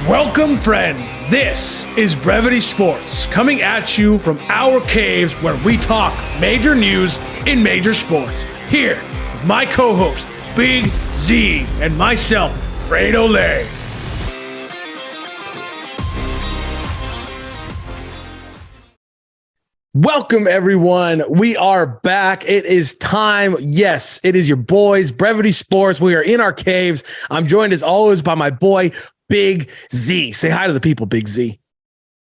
Welcome, friends. This is Brevity Sports, coming at you from our caves where we talk major news in major sports. Here with my co-host, Big Z, and myself, Fredo Lay. Welcome, everyone. We are back. It is time. Yes, it is your boys, Brevity Sports. We are in our caves. I'm joined as always by my boy, Big Z. Say hi to the people, Big Z.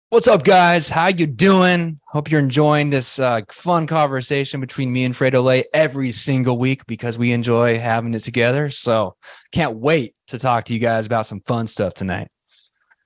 What's up, guys? How you doing? Hope you're enjoying this fun conversation between me and Fredo Lay every single week because we enjoy having it together. So can't wait to talk to you guys about some fun stuff tonight.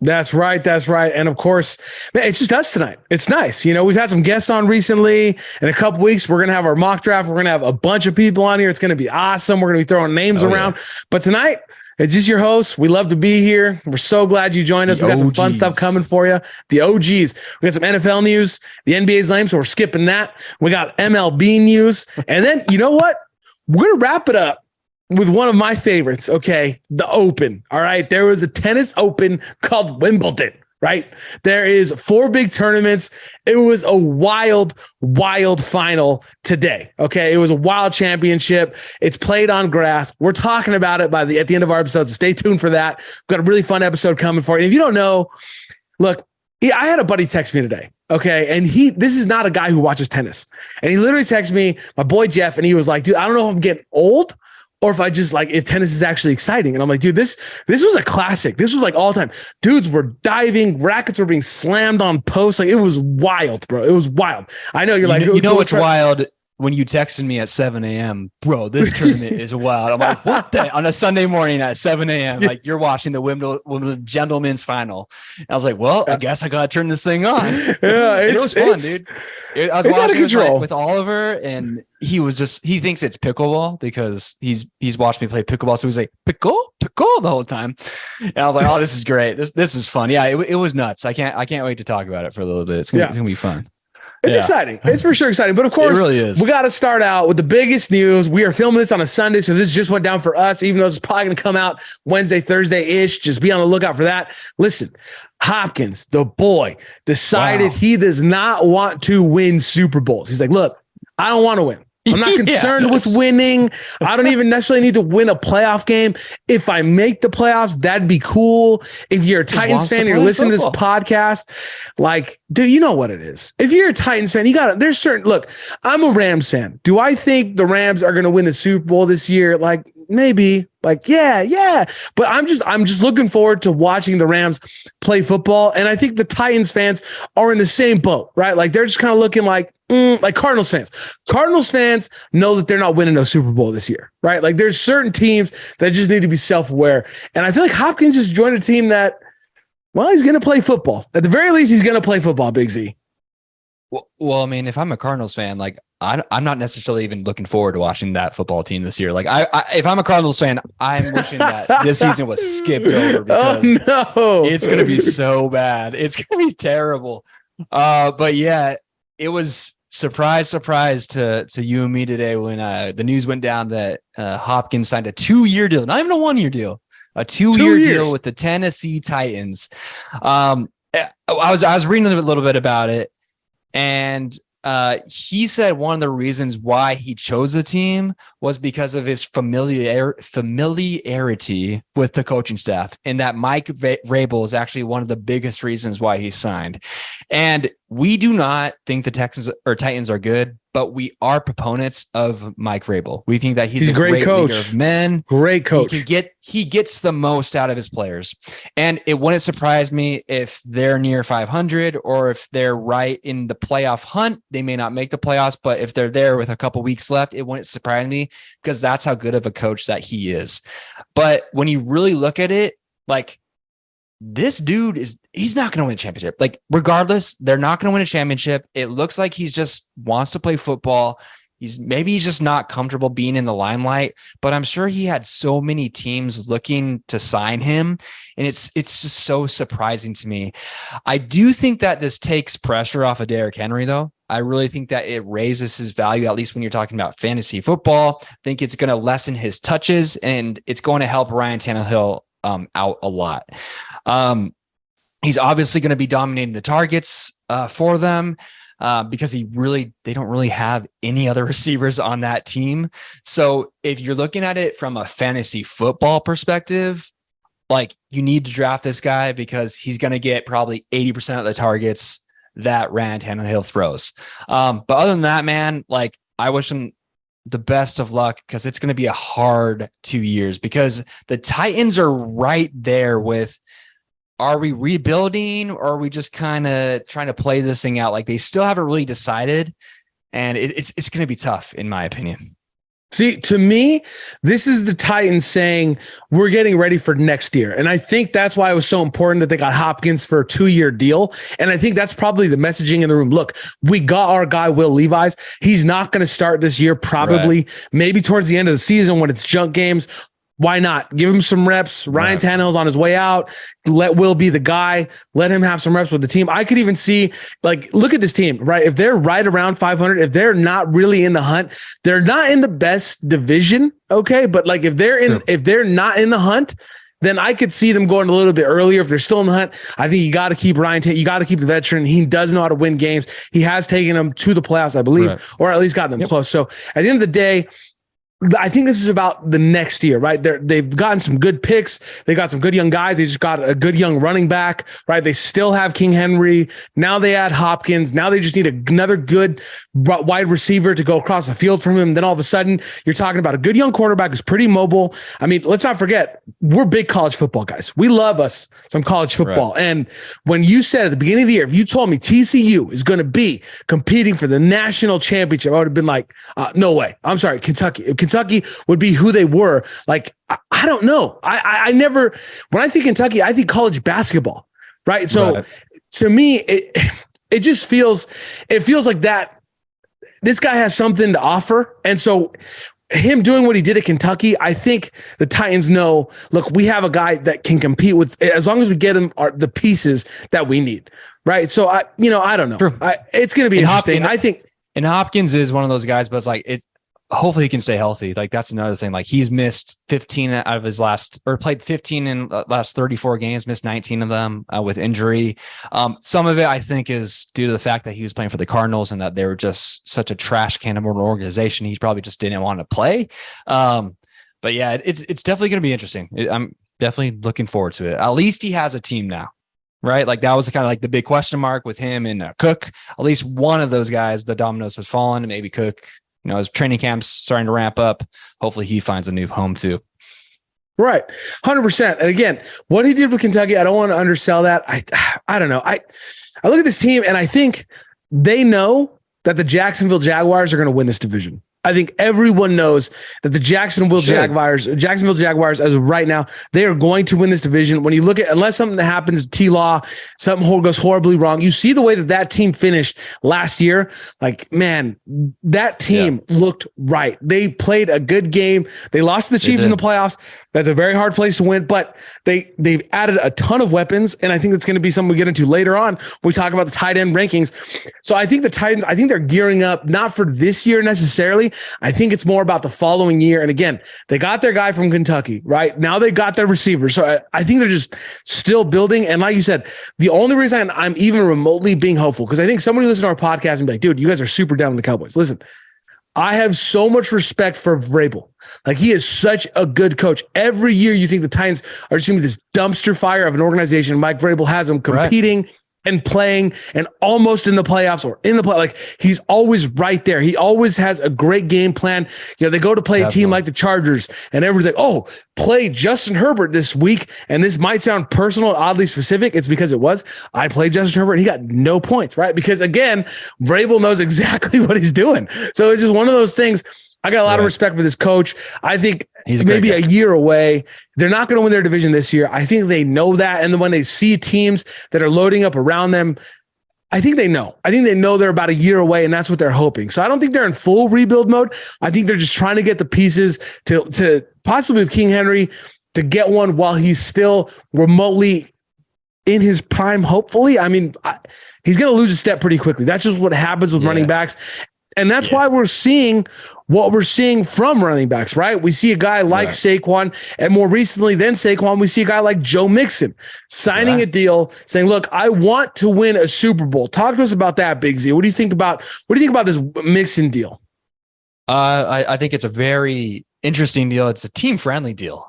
That's right. That's right. And of course, man, it's just us tonight. It's nice. You know, we've had some guests on recently. In a couple weeks, we're going to have our mock draft. We're going to have a bunch of people on here. It's going to be awesome. We're going to be throwing names around. Yeah. But tonight, it's just your hosts. We love to be here. We're so glad you joined us. We got some fun stuff coming for you. The OGs. We got some NFL news. The NBA's lame, so we're skipping that. We got MLB news. And then, you know what? We're going to wrap it up with one of my favorites, okay? The Open, all right? There was a tennis Open called Wimbledon, right? There is 4 big tournaments. It was a wild, wild final today, okay? It was a wild championship. It's played on grass. We're talking about it at the end of our episode, so stay tuned for that. We've got a really fun episode coming for you. And if you don't know, look, I had a buddy text me today, okay? And this is not a guy who watches tennis. And he literally texted me, my boy Jeff, and he was like, dude, I don't know if I'm getting old or if I just if tennis is actually exciting. And I'm like, dude, this was a classic. This was like all time. Dudes were diving, rackets were being slammed on posts. Like, it was wild, bro. It was wild. I know you're you know what's wild? When you texted me at 7 a.m., bro, this tournament is wild. I'm like, what the? On a Sunday morning at 7 a.m., like, you're watching the Wimbledon Gentlemen's Final. And I was like, well, I guess I got to turn this thing on. Yeah, it was fun, dude. I was watching control with Oliver, and he thinks it's pickleball because he's watched me play pickleball. So he's like, pickle the whole time. And I was like, oh, this is great. This is fun. Yeah, it was nuts. I can't wait to talk about it for a little bit. It's gonna be fun. It's exciting. It's for sure exciting. But of course, it really is. We got to start out with the biggest news. We are filming this on a Sunday, so this just went down for us, even though it's probably going to come out Wednesday, Thursday-ish. Just be on the lookout for that. Listen, Hopkins, the boy, decided he does not want to win Super Bowls. He's like, look, I don't want to win. I'm not concerned with winning. I don't even necessarily need to win a playoff game. If I make the playoffs, that'd be cool. If you're a Titans fan, you're listening to this podcast, like, dude, you know what it is. If you're a Titans fan, look, I'm a Rams fan. Do I think the Rams are going to win the Super Bowl this year? Like, maybe. Like, yeah. But I'm just looking forward to watching the Rams play football. And I think the Titans fans are in the same boat, right? Like, they're just kind of looking like Cardinals fans. Cardinals fans know that they're not winning a Super Bowl this year, right? Like, there's certain teams that just need to be self-aware. And I feel like Hopkins just joined a team that, well, he's going to play football. At the very least, he's going to play football, Big Z. Well, I mean, if I'm a Cardinals fan, like, I'm not necessarily even looking forward to watching that football team this year. Like, if I'm a Cardinals fan, I'm wishing that this season was skipped over because it's going to be so bad. It's going to be terrible. But yeah, it was surprise to you and me today when the news went down that Hopkins signed a 2-year deal, not even a 1-year deal, a 2-year deal with the Tennessee Titans. I was reading a little bit about it, and he said one of the reasons why he chose the team was because of his familiarity with the coaching staff, and that Mike Vrabel is actually one of the biggest reasons why he signed. And we do not think the Titans are good, but we are proponents of Mike Vrabel. We think that he's a great coach, leader of men. Great coach. He gets the most out of his players. And it wouldn't surprise me if they're near 500 or if they're right in the playoff hunt. They may not make the playoffs, but if they're there with a couple weeks left, it wouldn't surprise me because that's how good of a coach that he is. But when you really look at it, like, this dude he's not going to win a championship. Like, regardless, they're not going to win a championship. It looks like he's just wants to play football. He's just not comfortable being in the limelight, but I'm sure he had so many teams looking to sign him. And it's just so surprising to me. I do think that this takes pressure off of Derrick Henry, though. I really think that it raises his value, at least when you're talking about fantasy football. I think it's going to lessen his touches, and it's going to help Ryan Tannehill out a lot. He's obviously going to be dominating the targets for them because they don't really have any other receivers on that team. So if you're looking at it from a fantasy football perspective, like you need to draft this guy because he's going to get probably 80% of the targets that Ryan Tannehill throws. But other than that, man, like I wish him the best of luck because it's going to be a hard 2 years because the Titans are right there with, are we rebuilding or are we just kind of trying to play this thing out? Like they still haven't really decided, and it's going to be tough in my opinion. See, to me, this is the Titans saying we're getting ready for next year. And I think that's why it was so important that they got Hopkins for a 2-year deal. And I think that's probably the messaging in the room. Look, we got our guy, Will Levis. He's not going to start this year, probably, maybe towards the end of the season when it's junk games. Why not? Give him some reps. Ryan Tannehill's on his way out. Let Will be the guy. Let him have some reps with the team. I could even see, like, look at this team, right? If they're right around 500, if they're not really in the hunt, they're not in the best division, okay? But like if they're not in the hunt, then I could see them going a little bit earlier. If they're still in the hunt, I think you got to keep Ryan. You got to keep the veteran. He does know how to win games. He has taken them to the playoffs, I believe, or at least gotten them close. So at the end of the day, I think this is about the next year, right? They've gotten some good picks. They got some good young guys. They just got a good young running back, right? They still have King Henry. Now they add Hopkins. Now they just need another good wide receiver to go across the field from him. Then all of a sudden, you're talking about a good young quarterback who's pretty mobile. I mean, let's not forget, we're big college football guys. We love us some college football. Right. And when you said at the beginning of the year, if you told me TCU is going to be competing for the national championship, I would have been like, no way. I'm sorry, Kentucky would be who they were. Like, I don't know. I never, when I think Kentucky, I think college basketball, right? So to me, it just feels like that this guy has something to offer. And so him doing what he did at Kentucky, I think the Titans know, look, we have a guy that can compete with, as long as we get him the pieces that we need. Right. So I don't know. It's going to be interesting. I think. And Hopkins is one of those guys, but it's like, hopefully he can stay healthy. Like that's another thing. Like he's missed 15 out of his played 15 in last 34 games, missed 19 of them with injury. Some of it I think is due to the fact that he was playing for the Cardinals and that they were just such a trash can of an organization. He probably just didn't want to play. But yeah, it's definitely going to be interesting. I'm definitely looking forward to it. At least he has a team now. Right. Like that was kind of like the big question mark with him and Cook. At least one of those guys, the dominoes has fallen. Maybe Cook, his training camp's starting to ramp up. Hopefully he finds a new home too. Right. 100%. And again, what he did with Kentucky, I don't want to undersell that. I don't know. I look at this team and I think they know that the Jacksonville Jaguars are going to win this division. I think everyone knows that the Jacksonville Jaguars, as of right now, they are going to win this division. When you look at, unless something that happens to T-Law, something goes horribly wrong, you see the way that team finished last year. Like, man, that team looked right. They played a good game. They lost to the Chiefs in the playoffs. That's a very hard place to win, but they've added a ton of weapons, and I think that's going to be something we get into later on when we talk about the tight end rankings. So I think the Titans, they're gearing up, not for this year necessarily. I think it's more about the following year. And again, they got their guy from Kentucky, right? Now they got their receiver. So I think they're just still building. And like you said, the only reason I'm even remotely being hopeful, because I think somebody listen to our podcast and be like, dude, you guys are super down on the Cowboys. Listen, I have so much respect for Vrabel. Like, he is such a good coach. Every year you think the Titans are just going to be this dumpster fire of an organization. Mike Vrabel has them competing and playing and almost in the playoffs or in the play. Like, he's always right there. He always has a great game plan. They go to play a team like the Chargers and everyone's like, oh, play Justin Herbert this week. And this might sound personal, oddly specific. It's because it was. I played Justin Herbert and he got no points, right? Because again, Vrabel knows exactly what he's doing. So it's just one of those things. I got a lot of respect for this coach. I think he's maybe a year away. They're not going to win their division this year. I think they know that. And then when they see teams that are loading up around them, I think they know. I think they know they're about a year away, and that's what they're hoping. So I don't think they're in full rebuild mode. I think they're just trying to get the pieces to possibly with King Henry to get one while he's still remotely in his prime, hopefully. I mean, he's going to lose a step pretty quickly. That's just what happens with running backs. And that's why we're seeing what we're seeing from running backs, right? We see a guy like Saquon, and more recently than Saquon, we see a guy like Joe Mixon signing a deal saying, look, I want to win a Super Bowl. Talk to us about that, Big Z. What do you think about this Mixon deal? I think it's a very interesting deal. It's a team-friendly deal.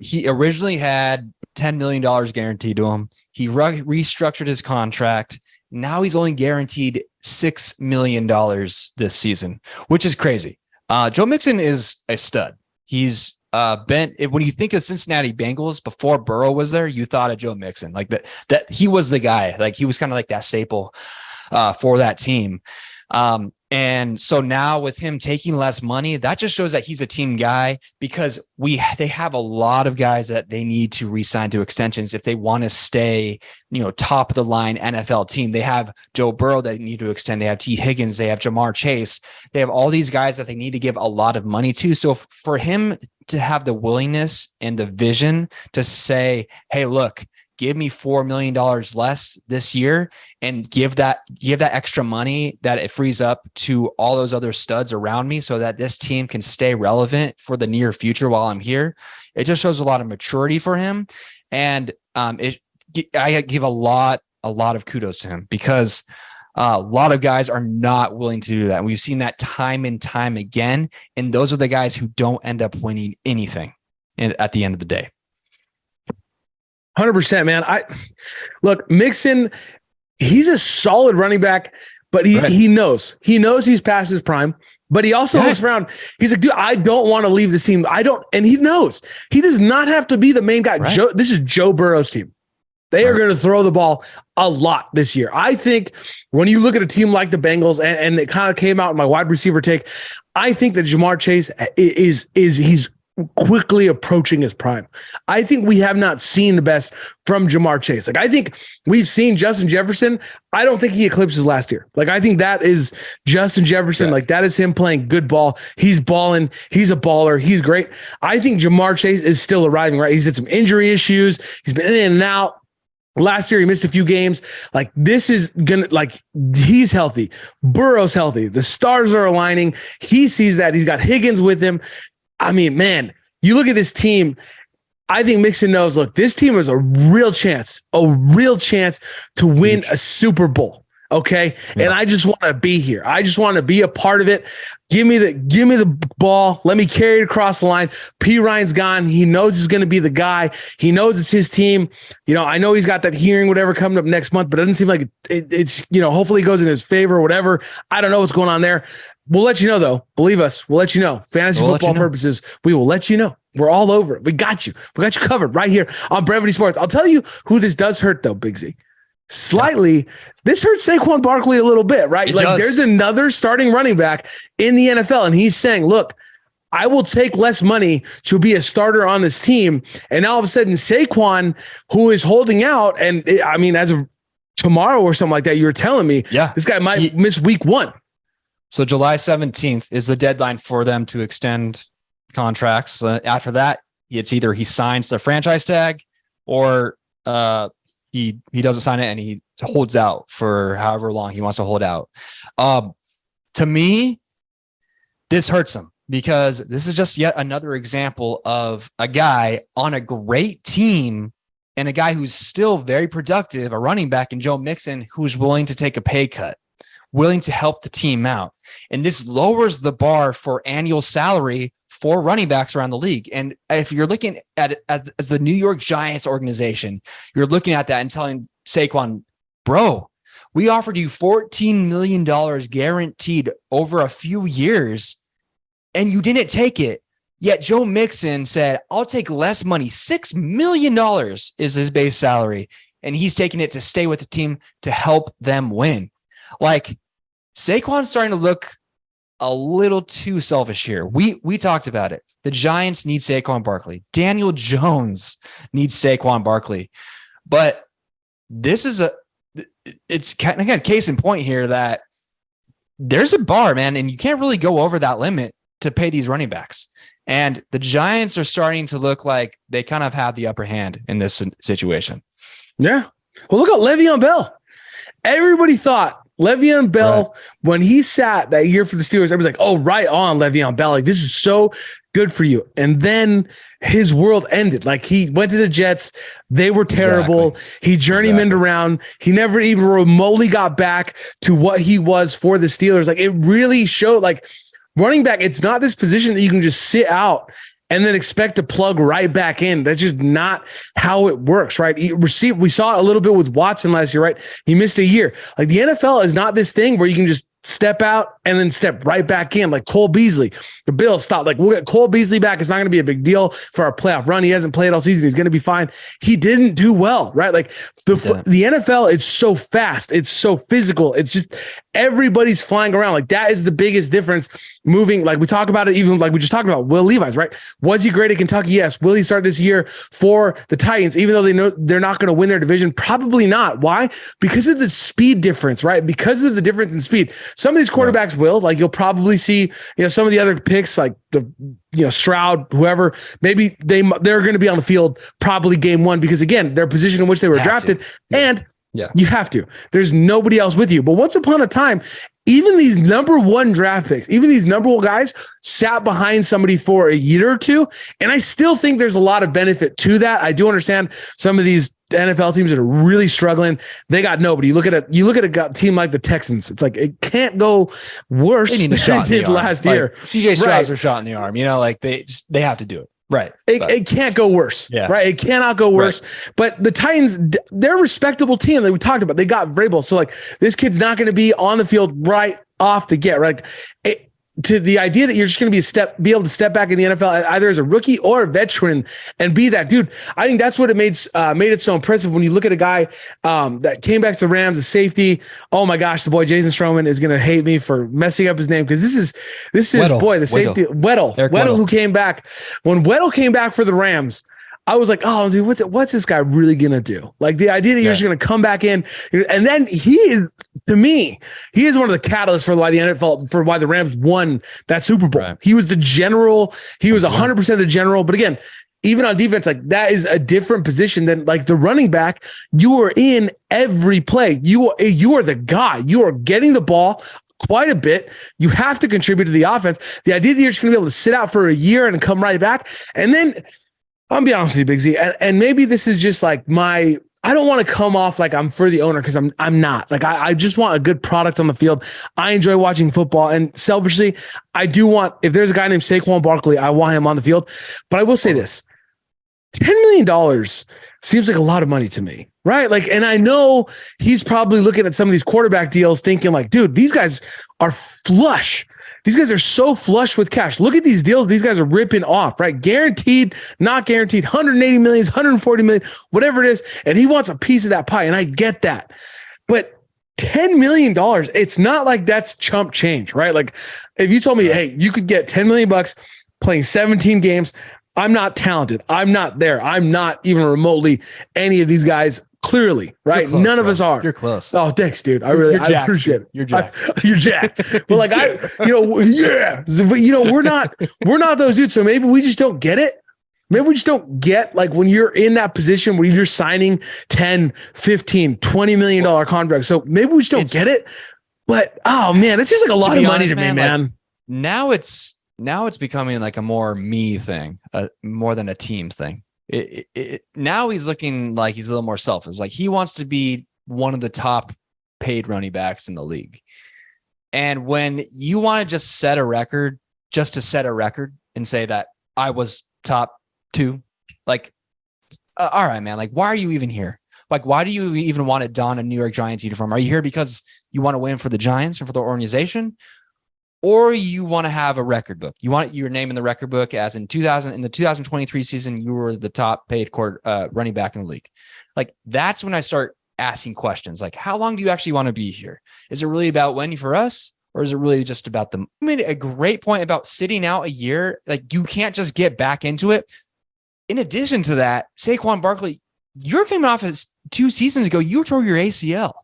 He originally had $10 million guaranteed to him. He restructured his contract. Now he's only guaranteed $6 million this season, which is crazy. Joe Mixon is a stud. He's when you think of Cincinnati Bengals before Burrow was there, you thought of Joe Mixon, like that he was the guy. Like he was kind of like that staple for that team. And so now with him taking less money, that just shows that he's a team guy, because they have a lot of guys that they need to re-sign to extensions if they want to stay, top of the line NFL team. They have Joe Burrow that they need to extend. They have T. Higgins. They have Jamar Chase. They have all these guys that they need to give a lot of money to. So for him to have the willingness and the vision to say, hey, look, give me $4 million less this year and give that extra money that it frees up to all those other studs around me so that this team can stay relevant for the near future while I'm here. It just shows a lot of maturity for him. And I give a lot of kudos to him, because a lot of guys are not willing to do that. And we've seen that time and time again. And those are the guys who don't end up winning anything at the end of the day. 100%, man. Look, Mixon, he's a solid running back, but he knows he's past his prime, but he also looks around. He's like, dude, I don't want to leave this team. And he knows he does not have to be the main guy. Right. This is Joe Burrow's team. They are going to throw the ball a lot this year. I think when you look at a team like the Bengals, and it kind of came out in my wide receiver take, I think that Jamar Chase he's quickly approaching his prime. I think we have not seen the best from Jamar Chase. Like, I think we've seen Justin Jefferson. I don't think he eclipses last year. Like, I think that is Justin Jefferson. Like, that is him playing good ball. He's balling. He's a baller. He's great. I think Jamar Chase is still arriving, right? He's had some injury issues. He's been in and out. Last year, he missed a few games. Like, this is gonna, like, he's healthy. Burrow's healthy. The stars are aligning. He sees that. He's got Higgins with him. I mean, man, you look at this team. I think Mixon knows, look, this team is a real chance to win a Super Bowl. Okay. Yeah. And I just want to be here. I just want to be a part of it. Give me the ball. Let me carry it across the line. P. Ryan's gone. He knows he's going to be the guy. He knows it's his team. I know he's got that hearing, whatever, coming up next month, but it doesn't seem like it's, hopefully it goes in his favor or whatever. I don't know what's going on there. We'll let you know, though. Believe us. We'll let you know. Fantasy football purposes, we will let you know. We're all over it. We got you. We got you covered right here on Brevity Sports. I'll tell you who this does hurt, though, Big Z. Slightly, this hurts Saquon Barkley a little bit, right? There's another starting running back in the NFL, and he's saying, look, I will take less money to be a starter on this team. And all of a sudden, Saquon, who is holding out, and as of tomorrow or something like that, you were telling me, this guy might miss week 1. So July 17th is the deadline for them to extend contracts. After that, it's either he signs the franchise tag or he doesn't sign it and he holds out for however long he wants to hold out. To me, this hurts him, because this is just yet another example of a guy on a great team and a guy who's still very productive, a running back in Joe Mixon, who's willing to take a pay cut, willing to help the team out. And this lowers the bar for annual salary for running backs around the league. And if you're looking at it as the New York Giants organization, you're looking at that and telling Saquon, bro, we offered you $14 million guaranteed over a few years and you didn't take it. Yet Joe Mixon said, I'll take less money. $6 million is his base salary. And he's taking it to stay with the team to help them win. Like, Saquon's starting to look a little too selfish here. We talked about it. The Giants need Saquon Barkley. Daniel Jones needs Saquon Barkley. But this is it's again, case in point here that there's a bar, man, and you can't really go over that limit to pay these running backs. And the Giants are starting to look like they kind of have the upper hand in this situation. Yeah. Well, look at Le'Veon Bell. Everybody thought Le'Veon Bell, when he sat that year for the Steelers, everybody's like, oh, right on, Le'Veon Bell. Like, this is so good for you. And then his world ended. Like, he went to the Jets. They were terrible. Exactly. He journeymaned around. He never even remotely got back to what he was for the Steelers. Like, it really showed, like, running back, it's not this position that you can just sit out and then expect to plug right back in. That's just not how it works, right? We saw it a little bit with Watson last year, right? He missed a year. Like, the NFL is not this thing where you can just step out and then step right back in, like Cole Beasley. The Bills thought, like, we'll get Cole Beasley back. It's not going to be a big deal for our playoff run. He hasn't played all season. He's going to be fine. He didn't do well, right? Like, the NFL, it's so fast. It's so physical. It's just everybody's flying around. Like, that is the biggest difference moving. Like, we talk about it, even like we just talked about Will Levis, right? Was he great at Kentucky? Yes. Will he start this year for the Titans, even though they know they're not going to win their division? Probably not. Why? Because of the speed difference, right? Because of the difference in speed. Some of these quarterbacks will, like, you'll probably see, some of the other picks, like the, Stroud, whoever, maybe they're going to be on the field probably game one, because again, their position in which they were drafted. And you have to. There's nobody else with you. But once upon a time, even these number one draft picks, even these number one guys sat behind somebody for a year or two. And I still think there's a lot of benefit to that. I do understand some of these NFL teams that are really struggling. They got nobody. You look at a team like the Texans. It's like, it can't go worse than it did last year. CJ Stroud's a shot in the arm, like they have to do it. Right. It can't go worse. Yeah. Right. It cannot go worse. Right. But the Titans, they're a respectable team that we talked about. They got Vrabel. So, like, this kid's not going to be on the field right off the get. Right. To the idea that you're just going to be able to step back in the NFL either as a rookie or a veteran and be that dude. I think that's what it made it so impressive when you look at a guy that came back to the Rams, a safety. Oh my gosh, the boy Jason Stroman is going to hate me for messing up his name, because this is Weddle. Boy, the safety Weddle who came back. When Weddle came back for the Rams, I was like, oh, dude, what's this guy really going to do? Like, the idea that you're just going to come back in. And then he is one of the catalysts for why the NFL, for why the Rams won that Super Bowl. Right. He was the general. He was 100% the general. But again, even on defense, like, that is a different position than, like, the running back. You are in every play. You are the guy. You are getting the ball quite a bit. You have to contribute to the offense. The idea that you're just going to be able to sit out for a year and come right back. And then, I'll be honest with you, Big Z, and maybe this is just like I don't want to come off like I'm for the owner, because I'm not. Like, I just want a good product on the field. I enjoy watching football, and selfishly, I do want, if there's a guy named Saquon Barkley, I want him on the field. But I will say this, $10 million seems like a lot of money to me, right? Like, and I know he's probably looking at some of these quarterback deals thinking, like, dude, these guys are flush. These guys are so flush with cash. Look at these deals these guys are ripping off, right? Guaranteed, not guaranteed, 180 million, 140 million, whatever it is. And he wants a piece of that pie. And I get that. But $10 million, it's not like that's chump change, right? Like, if you told me, hey, you could get $10 million playing 17 games, I'm not talented. I'm not there. I'm not even remotely any of these guys. Clearly, right? Close, none of us are. You're close. Oh, thanks, dude. I appreciate it. You're Jack. You're Jack. But like, But we're not those dudes. So maybe we just don't get it. Maybe we just don't get, like, when you're in that position where you're signing 10, 15, $20 million contracts. So maybe we just don't get it. But oh man, it seems like a lot of money to me, man. Like, now it's becoming like a more me thing, more than a team thing. Now he's looking like he's a little more selfish. Like, he wants to be one of the top paid running backs in the league. And when you want to just set a record, just to set a record and say that I was top 2, like, all right, man, like, why are you even here? Like, why do you even want to don a New York Giants uniform? Are you here because you want to win for the Giants or for the organization? Or you want to have a record book. You want your name in the record book as in the 2023 season, you were the top paid running back in the league. Like, that's when I start asking questions. Like, how long do you actually want to be here? Is it really about winning for us? Or is it really just about them? You made a great point about sitting out a year. Like, you can't just get back into it. In addition to that, Saquon Barkley, you're coming off as 2 seasons ago, you tore your ACL.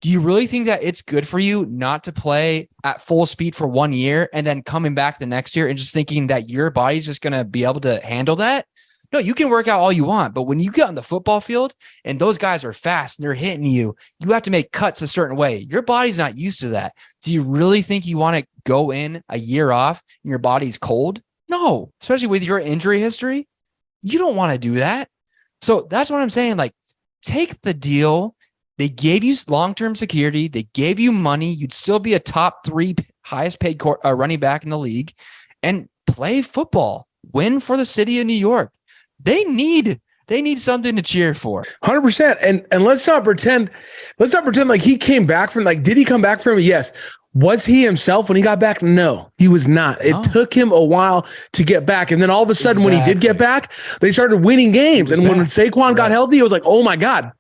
Do you really think that it's good for you not to play at full speed for 1 year and then coming back the next year and just thinking that your body's just going to be able to handle that? No, you can work out all you want, but when you get on the football field and those guys are fast and they're hitting you, you have to make cuts a certain way. Your body's not used to that. Do you really think you want to go in a year off and your body's cold? No, especially with your injury history. You don't want to do that. So that's what I'm saying. Like, take the deal. They gave you long-term security. They gave you money. You'd still be a top 3 highest paid running back in the league, and play football. Win for the city of New York. They need something to cheer for. 100%. And let's not pretend like he came back from, like, did he come back from it? Yes. Was he himself when he got back? No, he was not. It took him a while to get back. And then all of a sudden, when he did get back, they started winning games. And when Saquon got healthy, it was like, oh my God.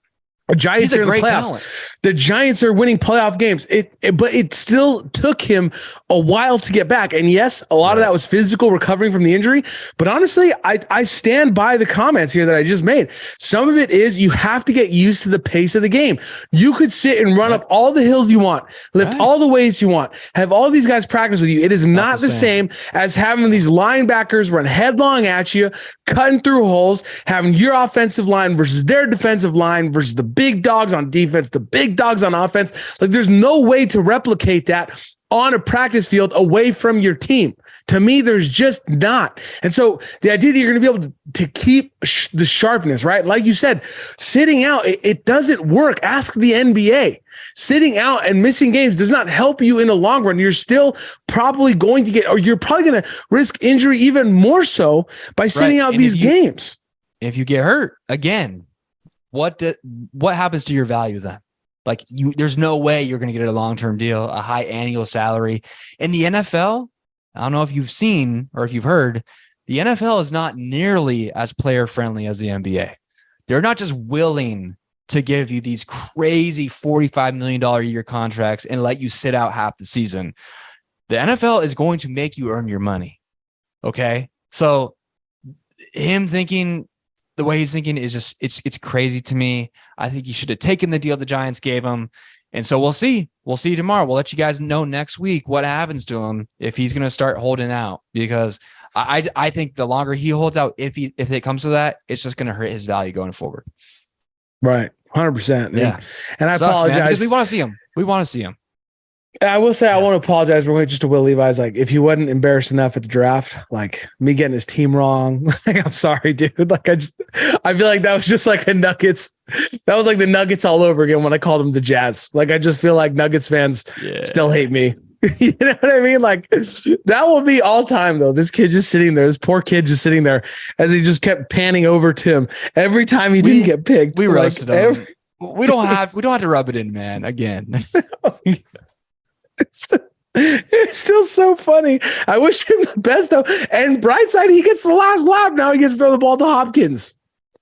The Giants are in the playoffs. Talent. The Giants are winning playoff games. But it still took him a while to get back. And yes, a lot of that was physical, recovering from the injury. But honestly, I stand by the comments here that I just made. Some of it is you have to get used to the pace of the game. You could sit and run up all the hills you want, lift all the weights you want, have all these guys practice with you. It is not the same as having these linebackers run headlong at you, cutting through holes, having your offensive line versus their defensive line versus the big dogs on defense, the big dogs on offense. Like, there's no way to replicate that on a practice field away from your team. To me, there's just not. And so the idea that you're going to be able to keep the sharpness, right? Like you said, sitting out, it doesn't work. Ask the NBA. Sitting out and missing games does not help you in the long run. You're still probably going to you're probably going to risk injury even more so by sitting out these games. If you get hurt again, what happens to your value then? Like, there's no way you're going to get a long-term deal, a high annual salary. In the NFL, I don't know if you've seen or if you've heard, the NFL is not nearly as player-friendly as the NBA. They're not just willing to give you these crazy $45 million a year contracts and let you sit out half the season. The NFL is going to make you earn your money. Okay? So him thinking the way he's thinking is just, it's crazy to me. I think he should have taken the deal the Giants gave him. And so we'll see. We'll see tomorrow. We'll let you guys know next week what happens to him if he's going to start holding out, because I think the longer he holds out, if it comes to that, it's just going to hurt his value going forward. Right. 100%. Yeah. And I apologize, man, because we want to see him. We want to see him. I will say, I want to apologize real quick just to Will Levi's. Like, if he wasn't embarrassed enough at the draft, like me getting his team wrong, like, I'm sorry, dude. Like, I feel like that was just like a Nuggets. That was like the Nuggets all over again when I called them the Jazz. Like, I just feel like Nuggets fans still hate me. You know what I mean? Like, that will be all time though. This kid just sitting there, this poor kid just sitting there as he just kept panning over to him every time he didn't get picked. We roasted him. We don't have to rub it in, man. Again. It's still so funny. I wish him the best though. And bright side, he gets the last lap. Now he gets to throw the ball to Hopkins.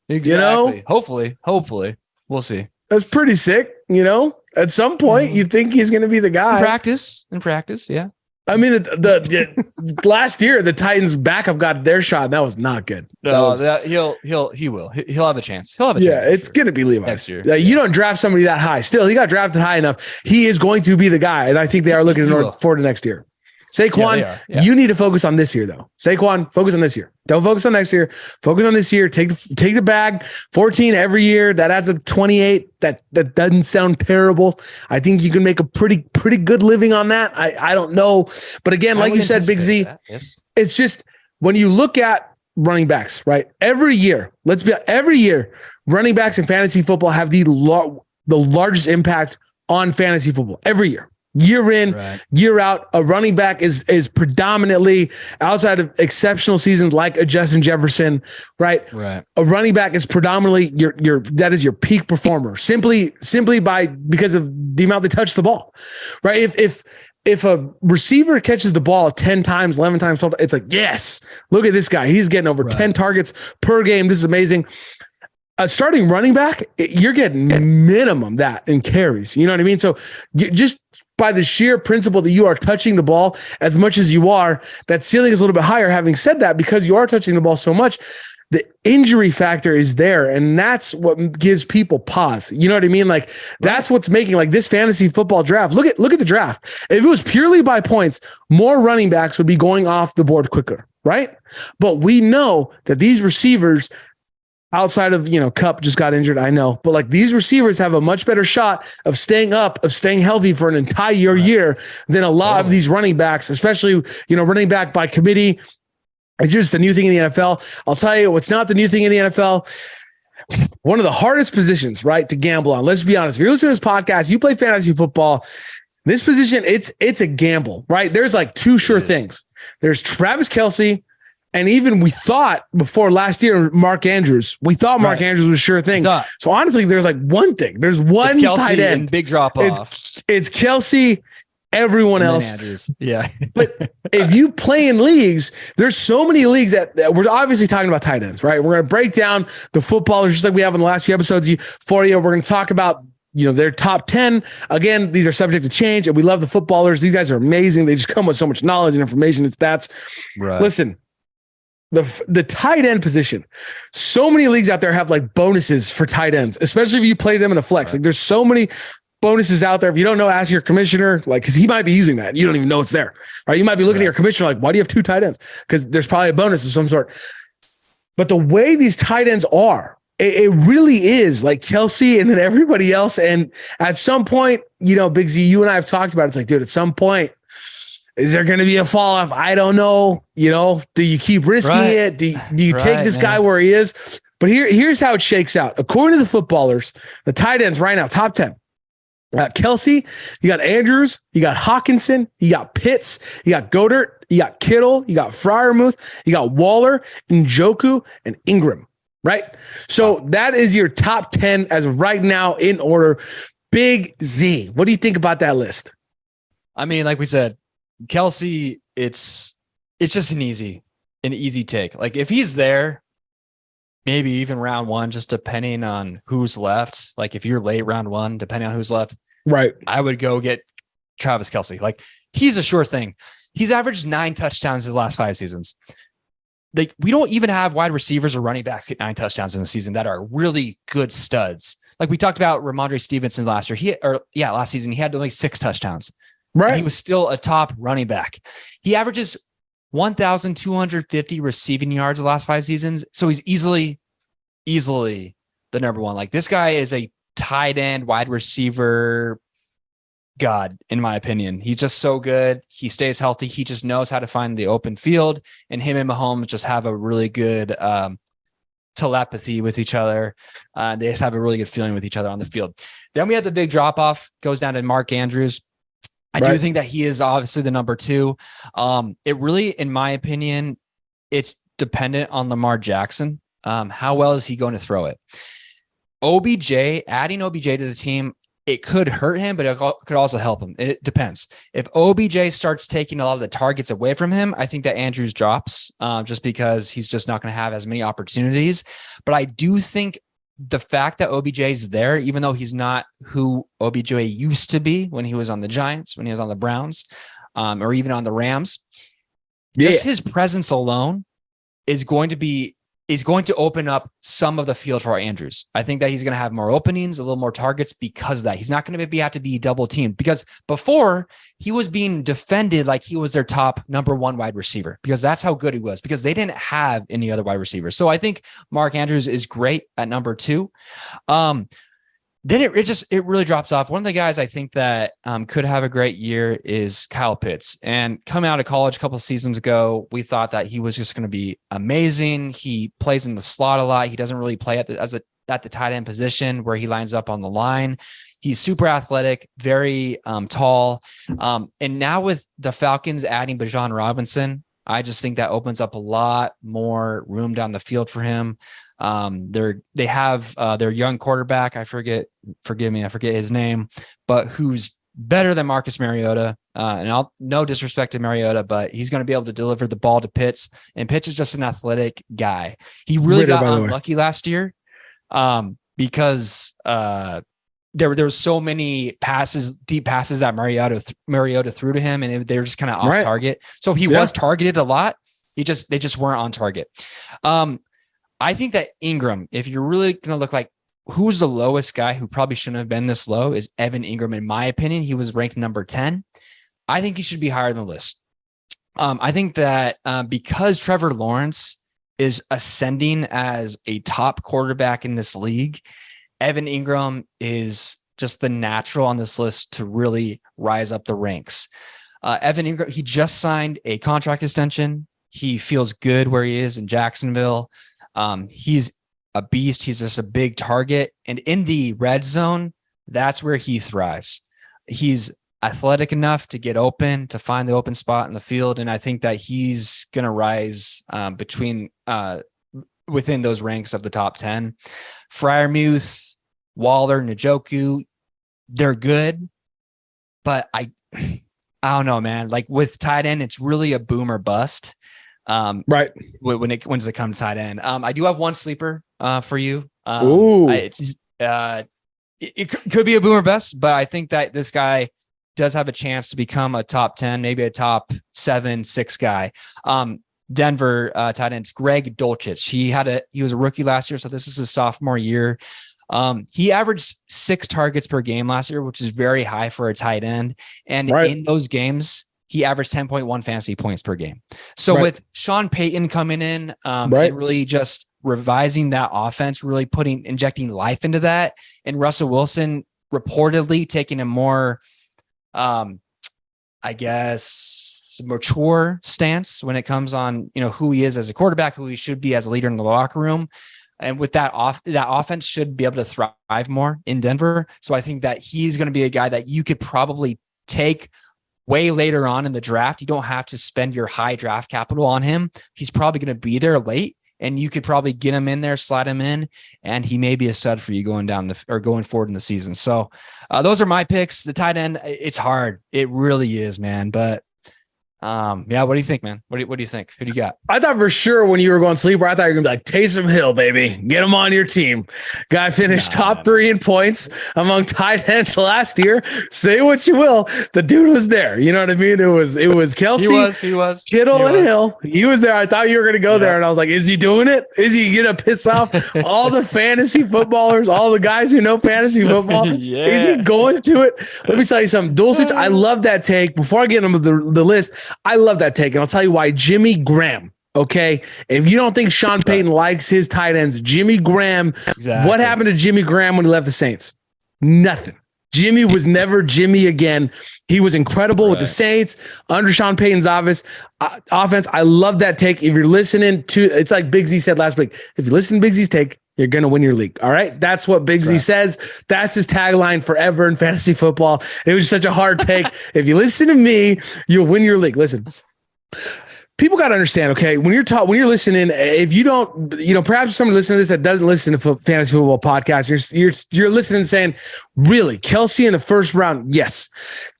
Exactly. You know? Hopefully. We'll see. That's pretty sick. You know, at some point you think he's going to be the guy. In practice. Yeah. I mean, the last year, the Titans backup got their shot. And that was not good. No, he'll have a chance. He'll have a chance. Yeah, it's going to be Levi next year. You don't draft somebody that high. Still, he got drafted high enough. He is going to be the guy. And I think they are looking forward to next year. Saquon, you need to focus on this year, though. Saquon, focus on this year. Don't focus on next year. Focus on this year. Take the bag. 14 every year. That adds up 28. That doesn't sound terrible. I think you can make a pretty good living on that. I don't know. But again, like you said, Big Z, it's just when you look at running backs, right? Every year, running backs in fantasy football have the largest impact on fantasy football every year. Year in, year out, a running back is predominantly, outside of exceptional seasons like a Justin Jefferson, right? A running back is predominantly that is your peak performer, simply because of the amount they touch the ball, right? If a receiver catches the ball 10 times, 11 times, 12, it's like, yes, look at this guy. He's getting over 10 targets per game. This is amazing. A starting running back, you're getting minimum that in carries. You know what I mean? So just by the sheer principle that you are touching the ball as much as you are, that ceiling is a little bit higher. Having said that, because you are touching the ball so much, the injury factor is there. And that's what gives people pause. You know what I mean? Like, that's what's making like this fantasy football draft. Look at the draft. If it was purely by points, more running backs would be going off the board quicker. right? But we know that these receivers outside of, Cup just got injured, I know, but like these receivers have a much better shot of staying healthy for an entire year than a lot of these running backs, especially, running back by committee. It's just the new thing in the NFL. I'll tell you what's not the new thing in the NFL. One of the hardest positions, right, to gamble on. Let's be honest. If you're listening to this podcast, you play fantasy football, this position, it's a gamble, right? There's like two sure things. There's Travis Kelce. And even we thought before last year, Mark Andrews, Mark Andrews was a sure thing. So honestly, there's like one thing. There's one tight end. And big drop off. It's Kelce, everyone else. Andrews. Yeah. But if you play in leagues, there's so many leagues that we're obviously talking about tight ends, right? We're going to break down the footballers just like we have in the last few episodes for you. We're going to talk about their top 10. Again, these are subject to change, and we love the footballers. These guys are amazing. They just come with so much knowledge and information and stats. Right. Listen. The tight end position, so many leagues out there have like bonuses for tight ends, especially if you play them in a flex. Like there's so many bonuses out there. If you don't know, ask your commissioner, like, because he might be using that. You don't even know it's there, right? You might be looking at your commissioner like, why do you have two tight ends? Because there's probably a bonus of some sort. But the way these tight ends are, it really is like Kelce and then everybody else. And at some point, Big Z, you and I have talked about it. It's like, dude, at some point, is there going to be a fall off? I don't know. Do you keep risking it? Do you take this guy where he is? But here's how it shakes out. According to the footballers, the tight ends right now, top 10. Kelce, you got Andrews, you got Hawkinson, you got Pitts, you got Goddard, you got Kittle, you got Freiermuth, you got Waller, Njoku, and Ingram, right? So that is your top 10 as of right now in order. Big Z, what do you think about that list? I mean, like we said, Kelce, it's just an easy take. Like if he's there, maybe even round one, just depending on who's left. Like if you're late round one, depending on who's left, right? I would go get Travis Kelce. Like he's a sure thing. He's averaged 9 touchdowns his last 5 seasons. Like we don't even have wide receivers or running backs get 9 touchdowns in a season that are really good studs. Like we talked about Ramondre Stevenson last year. Last season, he had only 6 touchdowns. Right. And he was still a top running back. He averages 1,250 receiving yards the last 5 seasons. So he's easily the number one. Like this guy is a tight end wide receiver god, in my opinion. He's just so good. He stays healthy. He just knows how to find the open field, and him and Mahomes just have a really good telepathy with each other. They just have a really good feeling with each other on the field. Then we have the big drop off, goes down to Mark Andrews. I do think that he is obviously the number 2. It really, in my opinion, it's dependent on Lamar Jackson. How well is he going to throw it? Adding OBJ to the team, it could hurt him, but it could also help him. It depends. If OBJ starts taking a lot of the targets away from him, I think that Andrews drops just because he's just not going to have as many opportunities. But I do think the fact that OBJ is there, even though he's not who OBJ used to be when he was on the Giants, when he was on the Browns, or even on the Rams, just his presence alone is going to open up some of the field for Andrews. I think that he's going to have more openings, a little more targets because of that. He's not going to have to be double teamed, because before he was being defended like he was their top number 1 wide receiver, because that's how good he was, because they didn't have any other wide receivers. So I think Mark Andrews is great at number 2. Then it really drops off. One of the guys I think that could have a great year is Kyle Pitts. And coming out of college a couple of seasons ago, we thought that he was just going to be amazing. He plays in the slot a lot. He doesn't really play at the tight end position where he lines up on the line. He's super athletic, very tall. And now with the Falcons adding Bijan Robinson, I just think that opens up a lot more room down the field for him. They have their young quarterback. Forgive me, I forget his name, but who's better than Marcus Mariota. And no disrespect to Mariota, but he's going to be able to deliver the ball to Pitts, and Pitts is just an athletic guy. He really got unlucky last year because there were so many deep passes that Mariota threw to him, and they were just kind of off target. So he was targeted a lot. They just weren't on target. I think that Ingram, if you're really going to look like who's the lowest guy who probably shouldn't have been this low, is Evan Ingram. In my opinion, he was ranked number 10. I think he should be higher than the list. I think that because Trevor Lawrence is ascending as a top quarterback in this league, Evan Ingram is just the natural on this list to really rise up the ranks. Evan Ingram, he just signed a contract extension. He feels good where he is in Jacksonville. He's a beast. He's just a big target. And in the red zone, that's where he thrives. He's athletic enough to get open, to find the open spot in the field. And I think that he's going to rise within those ranks of the top 10. Freiermuth, Waller, Njoku, they're good, but I don't know, man. Like with tight end, it's really a boom or bust. Right. When it comes to tight end. I do have one sleeper for you. Ooh. It could be a boom or bust, but I think that this guy does have a chance to become a top 10, maybe a top 7, 6 guy. Denver tight ends, Greg Dulcich. He was a rookie last year, so this is his sophomore year. He averaged 6 targets per game last year, which is very high for a tight end. And in those games, he averaged 10.1 fantasy points per game. So with Sean Payton coming in and really just revising that offense, really injecting life into that, and Russell Wilson reportedly taking a more, I guess, mature stance when it comes on, who he is as a quarterback, who he should be as a leader in the locker room. And with that offense should be able to thrive more in Denver. So I think that he's going to be a guy that you could probably take way later on in the draft. You don't have to spend your high draft capital on him. He's probably going to be there late, and you could probably get him in there, slide him in, and he may be a stud for you going forward in the season. So those are my picks. The tight end, it's hard. It really is, man. But what do you think, man? What do you think? Who do you got? I thought for sure when you were going sleeper, I thought you were gonna be like Taysom Hill, baby. Get him on your team. Guy finished top 3 in points among tight ends last year. Say what you will, the dude was there. You know what I mean? It was Kelsey, he was Kittle, and Hill. He was there. I thought you were gonna go there, and I was like, is he doing it? Is he gonna piss off all the fantasy footballers, all the guys who know fantasy football? Is he going to it? Let me tell you something. Dulcich, I love that take. Before I get into the list, I love that take, and I'll tell you why. Jimmy Graham, okay? If you don't think Sean Payton likes his tight ends, Jimmy Graham, what happened to Jimmy Graham when he left the Saints? Nothing. Jimmy was never Jimmy again. He was incredible with the Saints under Sean Payton's offense. I love that take. If you're listening to, it's like Big Z said last week, if you listen to Big Z's take, you're going to win your league. All right. That's what Big Z says. That's his tagline forever in fantasy football. It was such a hard take. If you listen to me, you'll win your league. Listen, people got to understand, okay, when you're listening, if you don't, perhaps somebody listening to this that doesn't listen to fantasy football podcasts, you're listening and saying, really, Kelsey in the first round? Yes.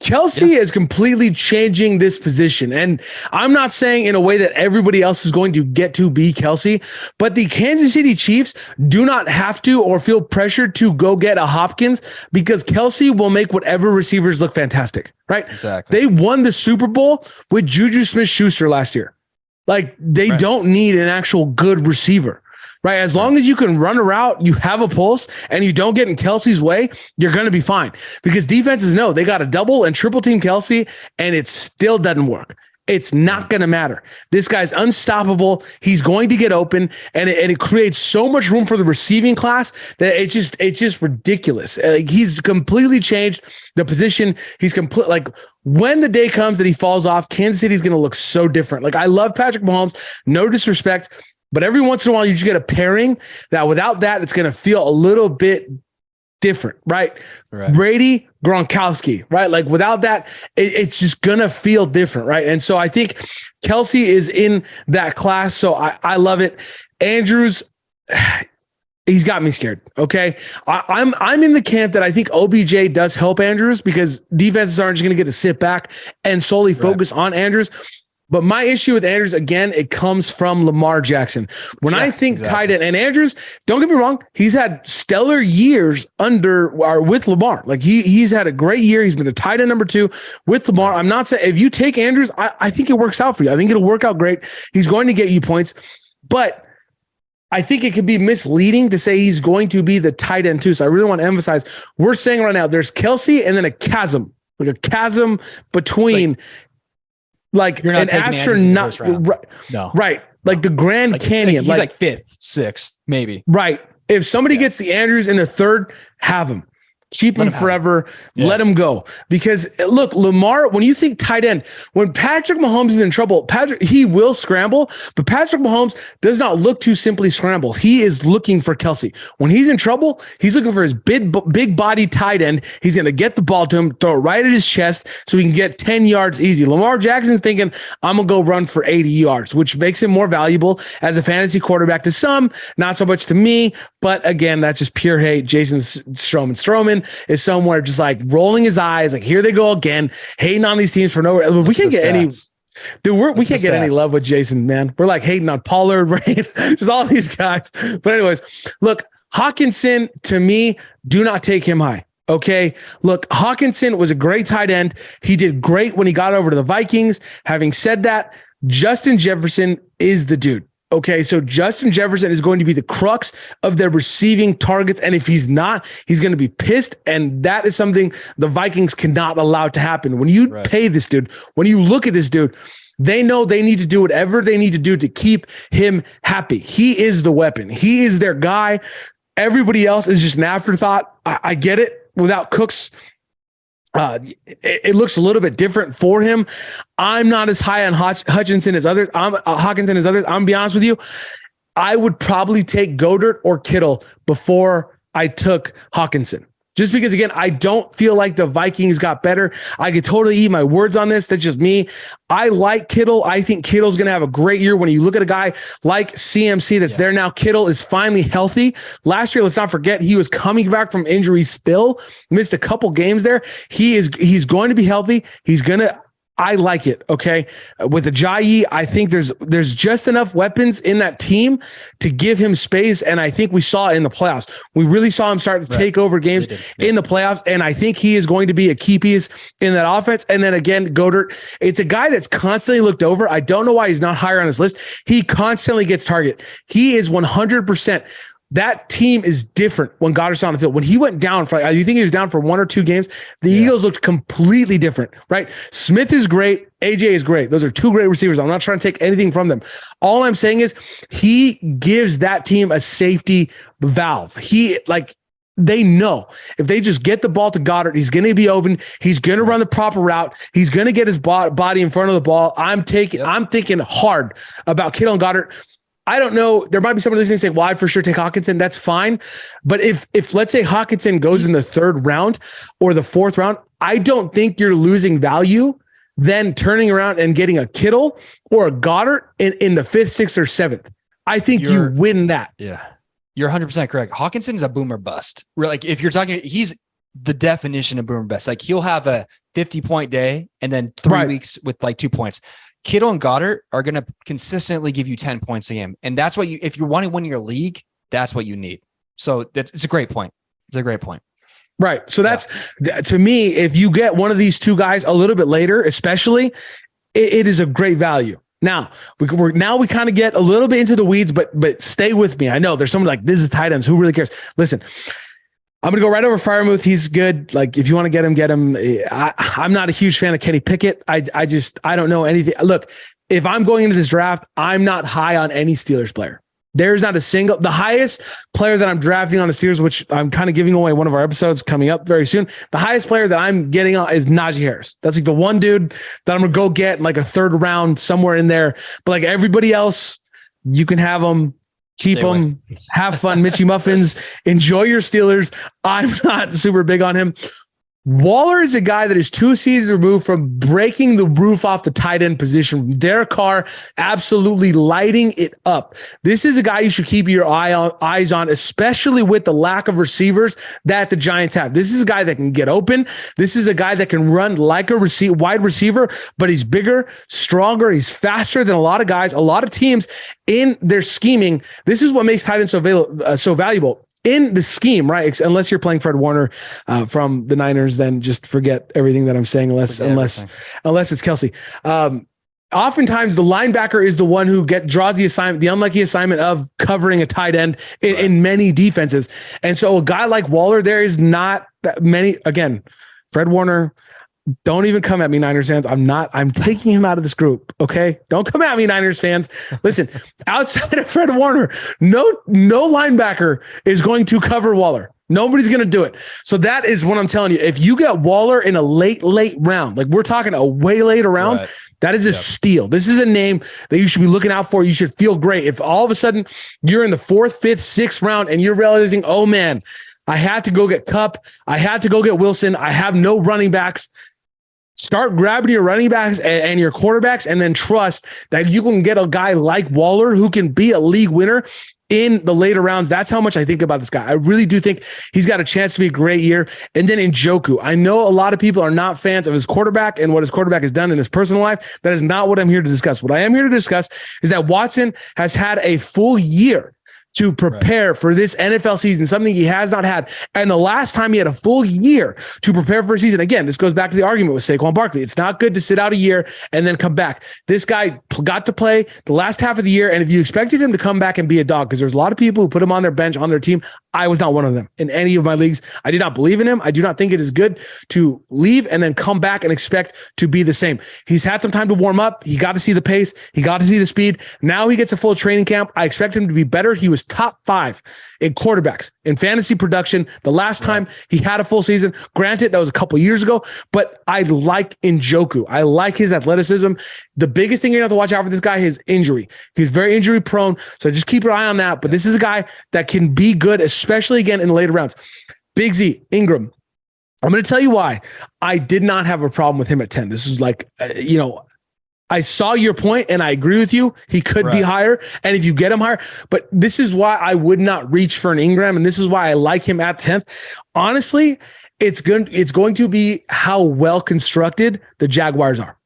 Kelsey is completely changing this position. And I'm not saying in a way that everybody else is going to get to be Kelsey, but the Kansas City Chiefs do not have to or feel pressured to go get a Hopkins, because Kelsey will make whatever receivers look fantastic, right? Exactly. They won the Super Bowl with Juju Smith-Schuster last year. Like, they don't need an actual good receiver, right? As long as you can run a route, you have a pulse, and you don't get in Kelsey's way, you're going to be fine. Because defenses know they got to double and triple team Kelsey, and it still doesn't work. It's not going to matter. This guy's unstoppable. He's going to get open, and it creates so much room for the receiving class that it's just ridiculous. He's completely changed the position. He's like, when the day comes that he falls off, Kansas City's going to look so different. Like, I love Patrick Mahomes, no disrespect, but every once in a while you just get a pairing that without that, it's going to feel a little bit different, right? Brady, Gronkowski, right? Like, without that, it's just gonna feel different, right? And so I think Kelsey is in that class, so I love it. Andrews, he's got me scared. Okay, I'm in the camp that I think OBJ does help Andrews, because defenses aren't just gonna get to sit back and solely focus on Andrews. But my issue with Andrews, again, it comes from Lamar Jackson. When I think tight end, and Andrews, don't get me wrong, he's had stellar years with Lamar. Like, he's had a great year. He's been the tight end number 2 with Lamar. I'm not saying if you take Andrews, I think it works out for you. I think it'll work out great. He's going to get you points, but I think it could be misleading to say he's going to be the tight end 2. So I really want to emphasize, we're saying right now, there's Kelsey and then a chasm between like You're not an taking Andrews in the astronaut. first round. Right, No. right. Like the Grand Canyon. He's like fifth, sixth, maybe. Right. If somebody gets the Andrews in the third, have him. Keep him forever. Let him go. Because look, Lamar, when you think tight end, when Patrick Mahomes is in trouble, he will scramble, but Patrick Mahomes does not look to simply scramble. He is looking for Kelsey. When he's in trouble, he's looking for his big body tight end. He's going to get the ball to him, throw it right at his chest so he can get 10 yards easy. Lamar Jackson's thinking, I'm going to go run for 80 yards, which makes him more valuable as a fantasy quarterback to some, not so much to me. But again, that's just pure hate. Jason Stroman is somewhere just like rolling his eyes, like here they go again, hating on these teams for no reason. We can't get any, dude. We can't get any love with Jason, man. We're like hating on Pollard, right? Just all these guys. But anyways, look, Hawkinson, to me, do not take him high. Okay. Look, Hawkinson was a great tight end. He did great when he got over to the Vikings. Having said that, Justin Jefferson is the dude. Okay, so Justin Jefferson is going to be the crux of their receiving targets. And if he's not, he's going to be pissed. And that is something the Vikings cannot allow to happen. When you pay this dude, when you look at this dude, they know they need to do whatever they need to do to keep him happy. He is the weapon. He is their guy. Everybody else is just an afterthought. I get it. Without Cooks, it looks a little bit different for him. I'm not as high on Hutchinson as others. Hawkinson as others. I'm gonna be honest with you. I would probably take Goddard or Kittle before I took Hawkinson. Just because, again, I don't feel like the Vikings got better. I could totally eat my words on this. That's just me. I like Kittle. I think Kittle's going to have a great year. When you look at a guy like CMC that's there now, Kittle is finally healthy. Last year, let's not forget, he was coming back from injury still. Missed a couple games there. He's going to be healthy. I like it. Okay. With Ajayi, I think there's just enough weapons in that team to give him space. And I think we saw it in the playoffs. We really saw him start to take over games in the playoffs. And I think he is going to be a key piece in that offense. And then again, Goddard, it's a guy that's constantly looked over. I don't know why he's not higher on this list. He constantly gets target. He is 100%. That team is different when Goddard's on the field. When he went down for, you think he was down for 1 or 2 games? The Eagles looked completely different, right? Smith is great. AJ is great. Those are 2 great receivers. I'm not trying to take anything from them. All I'm saying is he gives that team a safety valve. They know if they just get the ball to Goddard, he's going to be open. He's going to run the proper route. He's going to get his body in front of the ball. I'm thinking hard about Kittle and Goddard. I don't know. There might be somebody listening saying, well, I'd for sure take Hawkinson. That's fine. But if let's say Hawkinson goes in the 3rd round or the 4th round, I don't think you're losing value then turning around and getting a Kittle or a Goddard in the 5th, 6th, or 7th. I think you win that. Yeah. You're 100% correct. Hawkinson's a boomer bust. Like if you're talking, he's the definition of boomer bust. Like he'll have a 50-point day and then 3 weeks with like 2 points. Kittle and Goddard are going to consistently give you 10 points a game. And that's what if you want to win your league, that's what you need. So it's a great point. It's a great point. Right. So that's, to me, if you get one of these 2 guys a little bit later, especially, it is a great value. Now we kind of get a little bit into the weeds, but stay with me. I know there's someone like, this is tight ends. Who really cares? Listen, I'm going to go right over Freiermuth. He's good. Like if you want to get him, get him. I'm not a huge fan of Kenny Pickett. I don't know anything. Look, if I'm going into this draft, I'm not high on any Steelers player. There's not a single, the highest player that I'm drafting on the Steelers, which I'm kind of giving away one of our episodes coming up very soon. The highest player that I'm getting on is Najee Harris. That's like the one dude that I'm going to go get in like a 3rd round somewhere in there. But like everybody else, you can have them. Keep them, have fun, Mitchy Muffins, enjoy your Steelers. I'm not super big on him. Waller is a guy that is 2 seasons removed from breaking the roof off the tight end position. Derek Carr absolutely lighting it up. This is a guy you should keep your eyes on, especially with the lack of receivers that the Giants have. This is a guy that can get open. This is a guy that can run like a wide receiver, but he's bigger, stronger. He's faster than a lot of guys, a lot of teams in their scheming. This is what makes tight ends so valuable. In the scheme, right? Unless you're playing Fred Warner from the Niners, then just forget everything that I'm saying. Unless it's Kelsey. Oftentimes, the linebacker is the one who draws the assignment, the unlucky assignment of covering a tight end in many defenses. And so, a guy like Waller, there is not that many. Again, Fred Warner. Don't even come at me, Niners fans. I'm taking him out of this group. Okay. Don't come at me, Niners fans. Listen, outside of Fred Warner, no linebacker is going to cover Waller. Nobody's going to do it. So that is what I'm telling you. If you get Waller in a late round, like we're talking a way later round, right, that is a steal. This is a name that you should be looking out for. You should feel great. If all of a sudden you're in the 4th, 5th, 6th round and you're realizing, oh man, I had to go get Kupp. I had to go get Wilson. I have no running backs. Start grabbing your running backs and your quarterbacks, and then trust that you can get a guy like Waller who can be a league winner in the later rounds. That's how much I think about this guy. I really do think he's got a chance to be a great year. And then Njoku, I know a lot of people are not fans of his quarterback and what his quarterback has done in his personal life. That is not what I'm here to discuss. What I am here to discuss is that Watson has had a full year to prepare for this NFL season, something he has not had. And the last time he had a full year to prepare for a season, again, this goes back to the argument with Saquon Barkley. It's not good to sit out a year and then come back. This guy got to play the last half of the year. And if you expected him to come back and be a dog, because there's a lot of people who put him on their bench, on their team, I was not one of them in any of my leagues. I did not believe in him. I do not think it is good to leave and then come back and expect to be the same. He's had some time to warm up. He got to see the pace. He got to see the speed. Now he gets a full training camp. I expect him to be better. He was top 5 in quarterbacks in fantasy production the last time he had a full season. Granted, that was a couple years ago, but I like Njoku. I like his athleticism. The biggest thing you have to watch out for this guy is injury. He's very injury prone, so just keep your eye on that. But this is a guy that can be good, especially again in the later rounds. Big Z, Ingram. I'm going to tell you why I did not have a problem with him at 10. This is like, I saw your point and I agree with you. He could be higher. And if you get him higher, but this is why I would not reach for an Ingram. And this is why I like him at 10th. Honestly, it's going to be how well constructed the Jaguars are.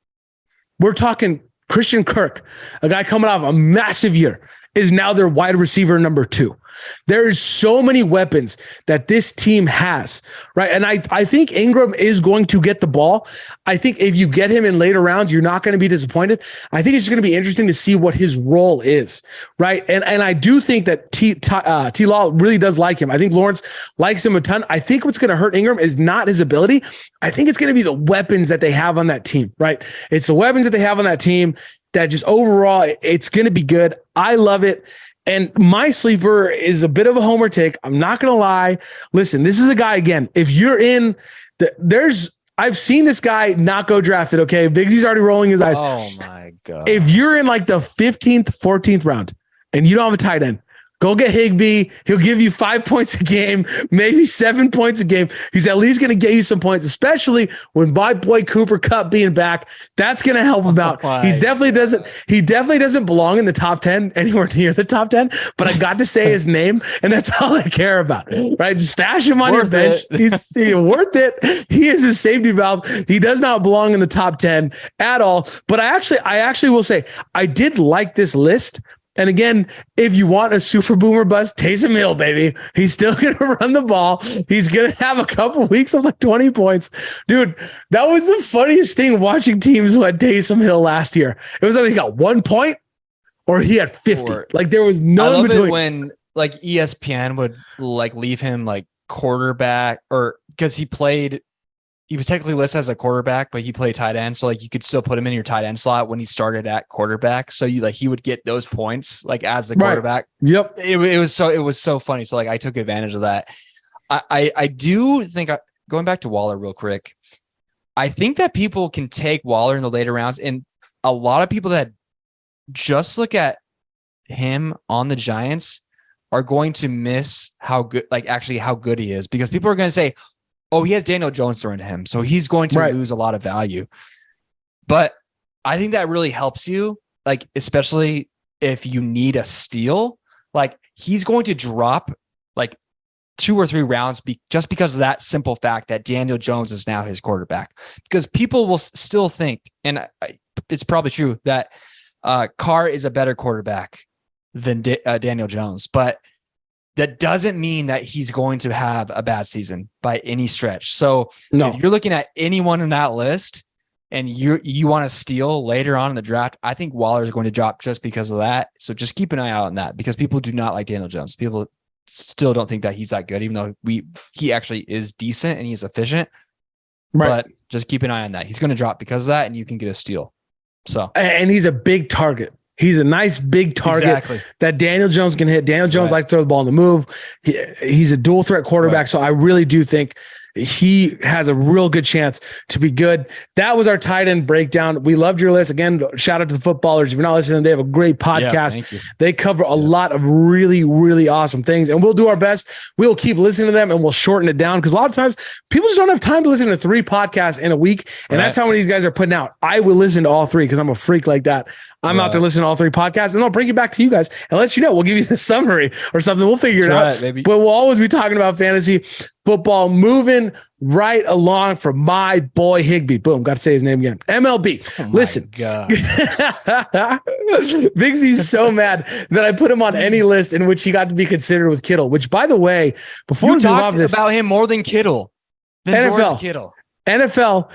We're talking Christian Kirk, a guy coming off a massive year, is now their wide receiver number 2. There is so many weapons that this team has, right? And I think Ingram is going to get the ball. I think if you get him in later rounds, you're not going to be disappointed. I think it's going to be interesting to see what his role is, right? And I do think that T. Law really does like him. I think Lawrence likes him a ton. I think what's going to hurt Ingram is not his ability. I think it's going to be the weapons that they have on that team, right? It's the weapons that they have on that team that just overall, it's going to be good. I love it. And my sleeper is a bit of a homer take. I'm not going to lie. Listen, this is a guy, again, if you're in I've seen this guy not go drafted. Okay. Bigsy's already rolling his eyes. Oh my God. If you're in like the 15th, 14th round and you don't have a tight end, go get Higbee. He'll give you 5 points a game, maybe 7 points a game. He's at least going to get you some points, especially when my boy Cooper Kupp being back. That's going to help him out. He definitely doesn't belong in the top 10, anywhere near the top 10, but I got to say his name, and that's all I care about, right? Just stash him on your bench. He's worth it. He is a safety valve. He does not belong in the top 10 at all. But I actually will say I did like this list. And again, if you want a super boomer bust, Taysom Hill, baby. He's still going to run the ball. He's going to have a couple weeks of like 20 points. Dude, that was the funniest thing watching teams who had Taysom Hill last year. It was like he got 1 point or he had 50. Like there was no in between. When like ESPN would like leave him like quarterback, or because he was technically listed as a quarterback, but he played tight end. So like you could still put him in your tight end slot when he started at quarterback. So he would get those points like as the quarterback. Yep. It was so funny. So like I took advantage of that. I do think going back to Waller real quick, I think that people can take Waller in the later rounds, and a lot of people that just look at him on the Giants are going to miss how good he is, because people are going to say, oh, he has Daniel Jones thrown to him, so he's going to lose a lot of value. But I think that really helps you, like, especially if you need a steal. Like, he's going to drop like 2 or 3 rounds just because of that simple fact that Daniel Jones is now his quarterback. Because people will still think, and it's probably true, that Carr is a better quarterback than Daniel Jones, but that doesn't mean that he's going to have a bad season by any stretch. So if you're looking at anyone in that list and you want to steal later on in the draft, I think Waller is going to drop just because of that. So just keep an eye out on that, because people do not like Daniel Jones. People still don't think that he's that good, even though he actually is decent and he's efficient. Right. But Just keep an eye on that. He's going to drop because of that, and you can get a steal. So, and he's a big target. He's a nice big target that Daniel Jones can hit. Daniel Jones like to throw the ball on the move. He's a dual threat quarterback. So I really do think he has a real good chance to be good. That was our tight end breakdown. We loved your list. Again, shout out to the footballers. If you're not listening, they have a great podcast. They cover a lot of really, really awesome things, and we'll do our best. We'll keep listening to them, and we'll shorten it down because a lot of times people just don't have time to listen to 3 podcasts in a week, and that's how many of these guys are putting out. I will listen to all 3 because I'm a freak like that. I'm out there listening to all 3 podcasts, and I'll bring it back to you guys and let you know. We'll give you the summary or something. We'll figure it out. But we'll always be talking about fantasy football, moving right along for my boy Higbee. Boom, got to say his name again. MLB. Listen, Big Z's so mad that I put him on any list in which he got to be considered with Kittle. Which, by the way, before you talked about him more than Kittle, NFL, Kittle. NFL.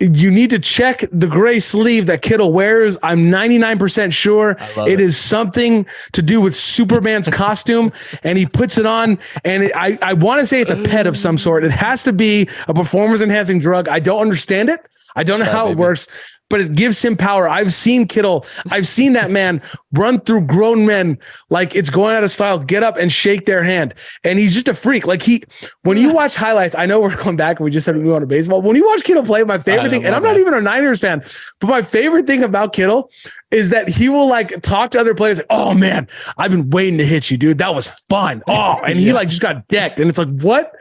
You need to check the gray sleeve that Kittle wears. I'm 99% sure it is something to do with Superman's costume, and he puts it on. And I want to say it's a pet of some sort. It has to be a performance-enhancing drug. I don't understand it. I don't know how it works, but it gives him power. I've seen Kittle. I've seen that man run through grown men like it's going out of style, get up and shake their hand. And he's just a freak. Like when you watch highlights, I know we're going back and we just said we move on to baseball. When you watch Kittle play, my favorite thing, and I'm not even a Niners fan, but my favorite thing about Kittle is that he will like talk to other players. Like, oh man, I've been waiting to hit you, dude. That was fun. Oh, and he like just got decked. And it's like, what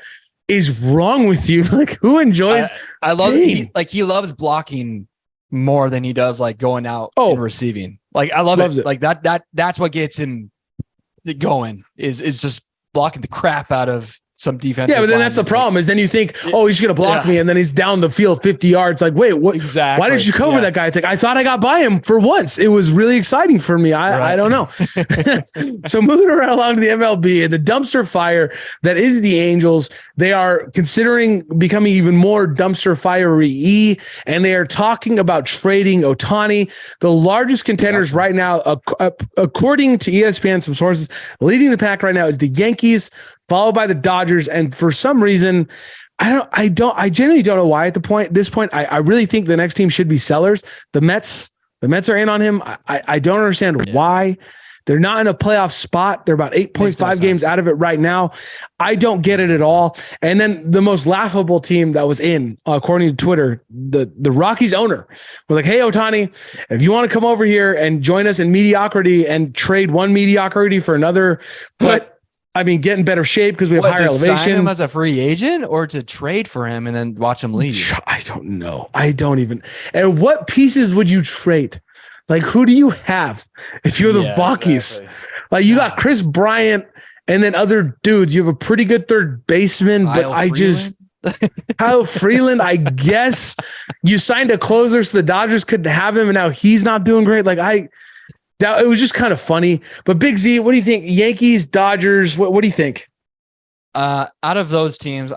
is wrong with you? Like, who enjoys? I love it. He loves blocking more than he does like going out and receiving. Like, I love it. Like that's what gets him going is just blocking the crap out of some defense. Yeah, but then that's the problem is then you think, oh, he's going to block me. And then he's down the field 50 yards. Like, wait, what? Exactly. Why did you cover that guy? It's like, I thought I got by him for once. It was really exciting for me. I don't know. So moving right along to the MLB and the dumpster fire that is the Angels, they are considering becoming even more dumpster fire-y, and they are talking about trading Ohtani. The largest contenders right now, according to ESPN, some sources, leading the pack right now is the Yankees, followed by the Dodgers. And for some reason, I genuinely don't know why at this point, I really think the next team should be sellers. The Mets are in on him. I don't understand why. They're not in a playoff spot. They're about 8.5 games out of it right now. I don't get it at all. And then the most laughable team that was in, according to Twitter, the Rockies owner was like, hey, Ohtani, if you want to come over here and join us in mediocrity and trade one mediocrity for another, but I mean, get in better shape because we have higher elevation. Sign him as a free agent or to trade for him and then watch him leave? I don't know. I don't even. And what pieces would you trade? Like, who do you have if you're the Rockies? Exactly. Like, you got Chris Bryant and then other dudes. You have a pretty good third baseman, but Kyle Freeland, I guess. You signed a closer so the Dodgers couldn't have him, and now he's not doing great. Like, it was just kind of funny. But Big Z, what do you think? Yankees, Dodgers, what do you think? Out of those teams,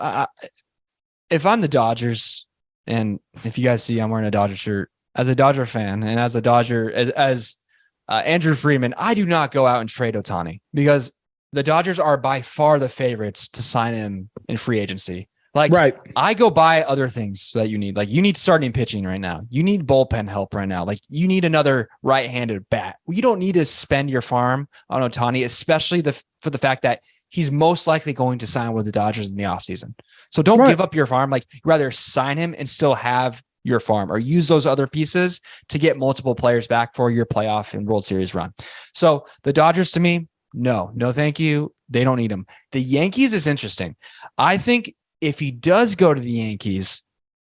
if I'm the Dodgers, and if you guys see I'm wearing a Dodger shirt, as a Dodger fan and as a Dodger, as Andrew Freeman, I do not go out and trade Ohtani because the Dodgers are by far the favorites to sign him in free agency. Like, I go buy other things that you need. Like, you need starting pitching right now. You need bullpen help right now. Like, you need another right-handed bat. You don't need to spend your farm on Ohtani, especially for the fact that he's most likely going to sign with the Dodgers in the offseason. So don't give up your farm. Like, you'd rather sign him and still have your farm or use those other pieces to get multiple players back for your playoff and World Series run. So the Dodgers, to me, no, thank you. They don't need him. The Yankees is interesting. I think if he does go to the Yankees,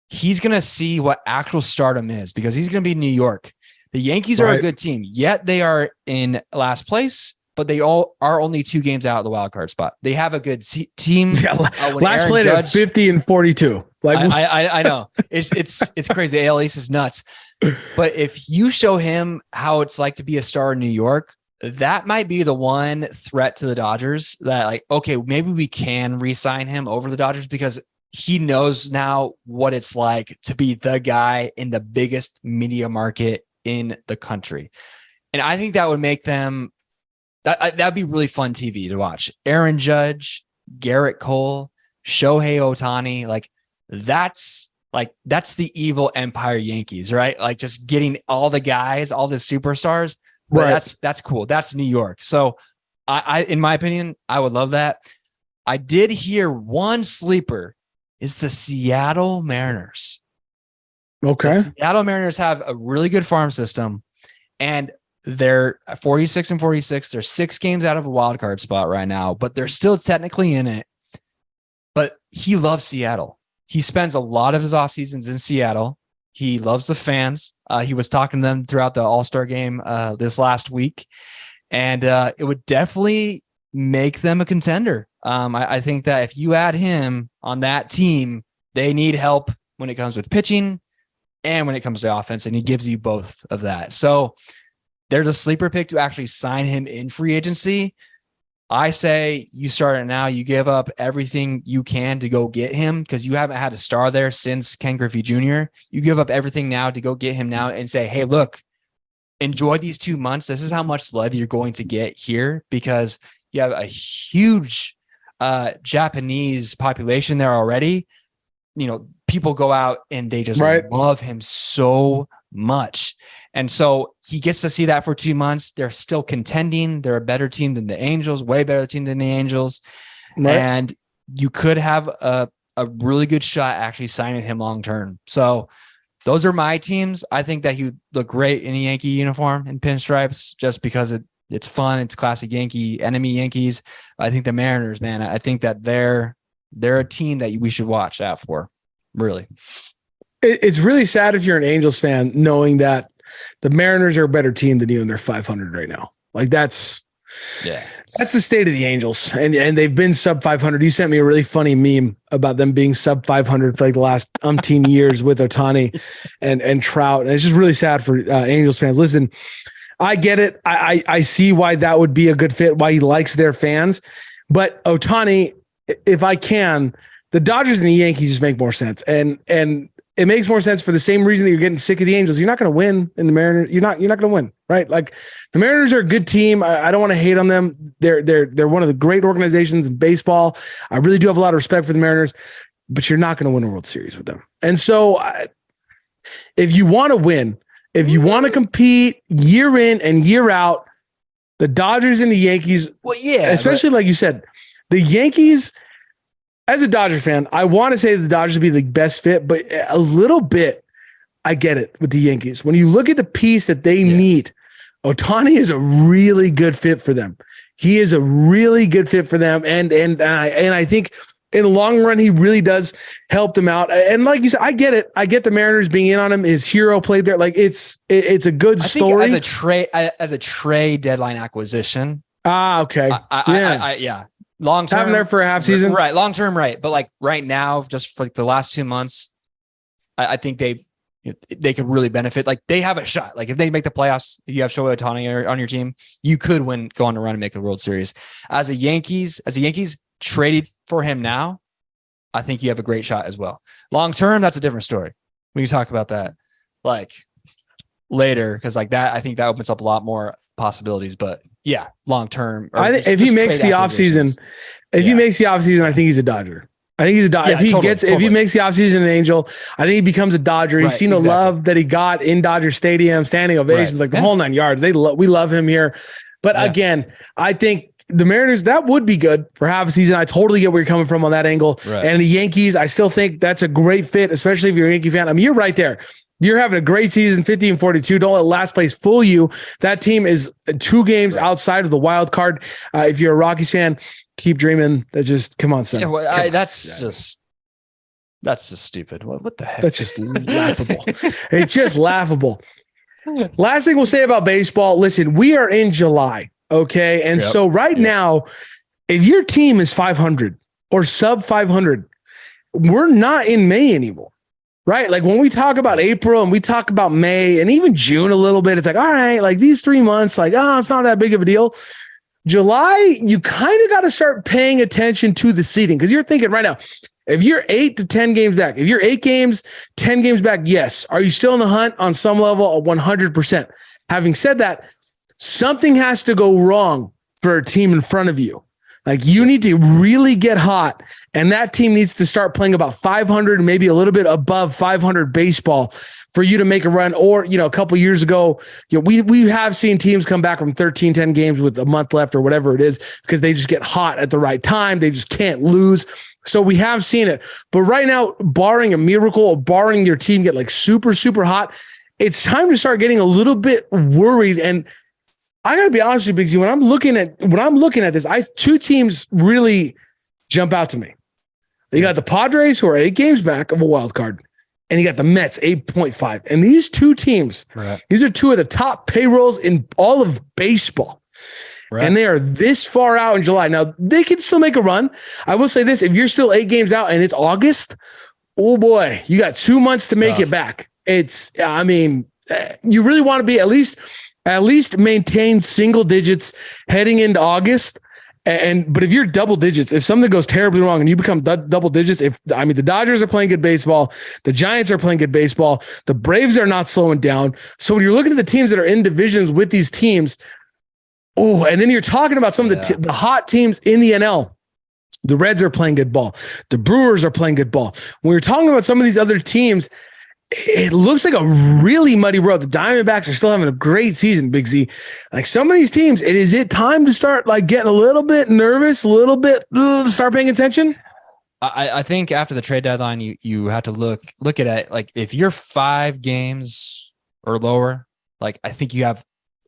he's going to see what actual stardom is because he's going to be in New York. The Yankees are a good team, yet they are in last place, but they all are only 2 games out of the wild card spot. They have a good team. Last played at 50 and 42. Like, I know it's crazy. The AL East is nuts. But if you show him how it's like to be a star in New York, that might be the one threat to the Dodgers that, like, okay, maybe we can re-sign him over the Dodgers because he knows now what it's like to be the guy in the biggest media market in the country. And I think that would make them, that'd be really fun TV to watch. Aaron Judge, Garrett Cole, Shohei Ohtani, like, that's like that's the evil Empire Yankees, right? Like just getting all the guys, all the superstars. But that's cool. That's New York. So I in my opinion, I would love that. I did hear one sleeper is the Seattle Mariners. Okay. The Seattle Mariners have a really good farm system, and they're 46 and 46. They're 6 games out of a wild card spot right now, but they're still technically in it. But he loves Seattle. He spends a lot of his off seasons in Seattle. He loves the fans. He was talking to them throughout the All-Star game this last week, and it would definitely make them a contender. I think that if you add him on that team, they need help when it comes with pitching and when it comes to offense, and he gives you both of that. So there's a sleeper pick to actually sign him in free agency. I say you start it now. You give up everything you can to go get him because you haven't had a star there since Ken Griffey Jr. You give up everything now to go get him now and say, hey, look, enjoy these 2 months. This is how much love you're going to get here because you have a huge Japanese population there already. You know, people go out and they just love him so much. And so he gets to see that for 2 months. They're still contending. They're a better team than the Angels, way better team than the Angels. Right. And you could have a really good shot actually signing him long-term. So those are my teams. I think that he would look great in a Yankee uniform and pinstripes just because it's fun. It's classic Yankee, enemy Yankees. I think the Mariners, man, I think that they're a team that we should watch out for. Really. It's really sad if you're an Angels fan, knowing that the Mariners are a better team than you and they're 500 right now. Like that's the state of the Angels. And they've been sub 500. You sent me a really funny meme about them being sub 500 for like the last umpteen years with Ohtani and Trout. And it's just really sad for Angels fans. Listen, I get it. I see why that would be a good fit, why he likes their fans. But Ohtani, if I can, the Dodgers and the Yankees just make more sense. And it makes more sense for the same reason that you're getting sick of the Angels. You're not going to win in the Mariners. You're not going to win, right? Like the Mariners are a good team. I don't want to hate on them. They're one of the great organizations in baseball. I really do have a lot of respect for the Mariners, but you're not going to win a World Series with them. And so if you want to win, if you want to compete year in and year out, the Dodgers and the Yankees, especially like you said, the Yankees. As a Dodger fan, I want to say the Dodgers would be the best fit, but a little bit, I get it with the Yankees. When you look at the piece that they need, Ohtani is a really good fit for them. He is a really good fit for them, and I think in the long run, he really does help them out. And like you said, I get it. I get the Mariners being in on him. His hero played there. Like it's a good story. As a trade deadline acquisition. Okay. Yeah. Long term, having there for a half season, right? Long term, right? But like right now, just for like the last 2 months, I think they could really benefit. Like they have a shot. Like if they make the playoffs, you have Shohei Ohtani on your team, you could go on a run and make the World Series. As the Yankees traded for him now, I think you have a great shot as well. Long term, that's a different story. We can talk about that like later because like that, I think that opens up a lot more possibilities. But yeah, long term. If he makes the offseason, I think he's a Dodger. I think he's a Dodger. Yeah, if he makes the offseason an Angel, I think he becomes a Dodger. He's seen the love that he got in Dodger Stadium, standing ovations, like the whole 9 yards. We love him here. But again, I think the Mariners, that would be good for half a season. I totally get where you're coming from on that angle. Right. And the Yankees, I still think that's a great fit, especially if you're a Yankee fan. I mean, you're right there. You're having a great season, 50 and 42. Don't let last place fool you. That team is 2 games outside of the wild card. If you're a Rockies fan, keep dreaming. That just come on, son. Yeah, that's just stupid. What the heck? That's just laughable. It's just laughable. Last thing we'll say about baseball. Listen, we are in July, okay, and so right now, if your team is 500 or sub 500, we're not in May anymore. Right. Like when we talk about April and we talk about May and even June a little bit, it's like, all right, like these 3 months, like, it's not that big of a deal. July, you kind of got to start paying attention to the seeding because you're thinking right now, if you're 8 to 10 games back, if you're 8 games, 10 games back, yes. Are you still in the hunt on some level? 100%. Having said that, something has to go wrong for a team in front of you Like you need to really get hot, and that team needs to start playing about 500, maybe a little bit above 500 baseball for you to make a run. Or, a couple years ago, we have seen teams come back from 13, 10 games with a month left or whatever it is because they just get hot at the right time. They just can't lose. So we have seen it. But right now, barring a miracle or barring your team get like super, super hot, it's time to start getting a little bit worried. And I got to be honest with you, Big Z, when I'm looking at this, two teams really jump out to me. You got the Padres, who are 8 games back of a wild card, and you got the Mets, 8.5. And these two teams, These are two of the top payrolls in all of baseball. Right. And they are this far out in July. Now, they can still make a run. I will say this, if you're still 8 games out and it's August, oh boy, you got 2 months to make it back. You really want to be at least maintain single digits heading into August. But if you're double digits, if something goes terribly wrong and you become double digits, the Dodgers are playing good baseball, the Giants are playing good baseball, the Braves are not slowing down. So when you're looking at the teams that are in divisions with these teams, and then you're talking about some of the hot teams in the NL. The Reds are playing good ball. The Brewers are playing good ball. When you're talking about some of these other teams, it looks like a really muddy road. The Diamondbacks are still having a great season, Big Z. Like some of these teams, is it time to start like getting a little bit nervous, start paying attention? I think after the trade deadline, you have to look at it. Like if you're 5 games or lower, like I think you have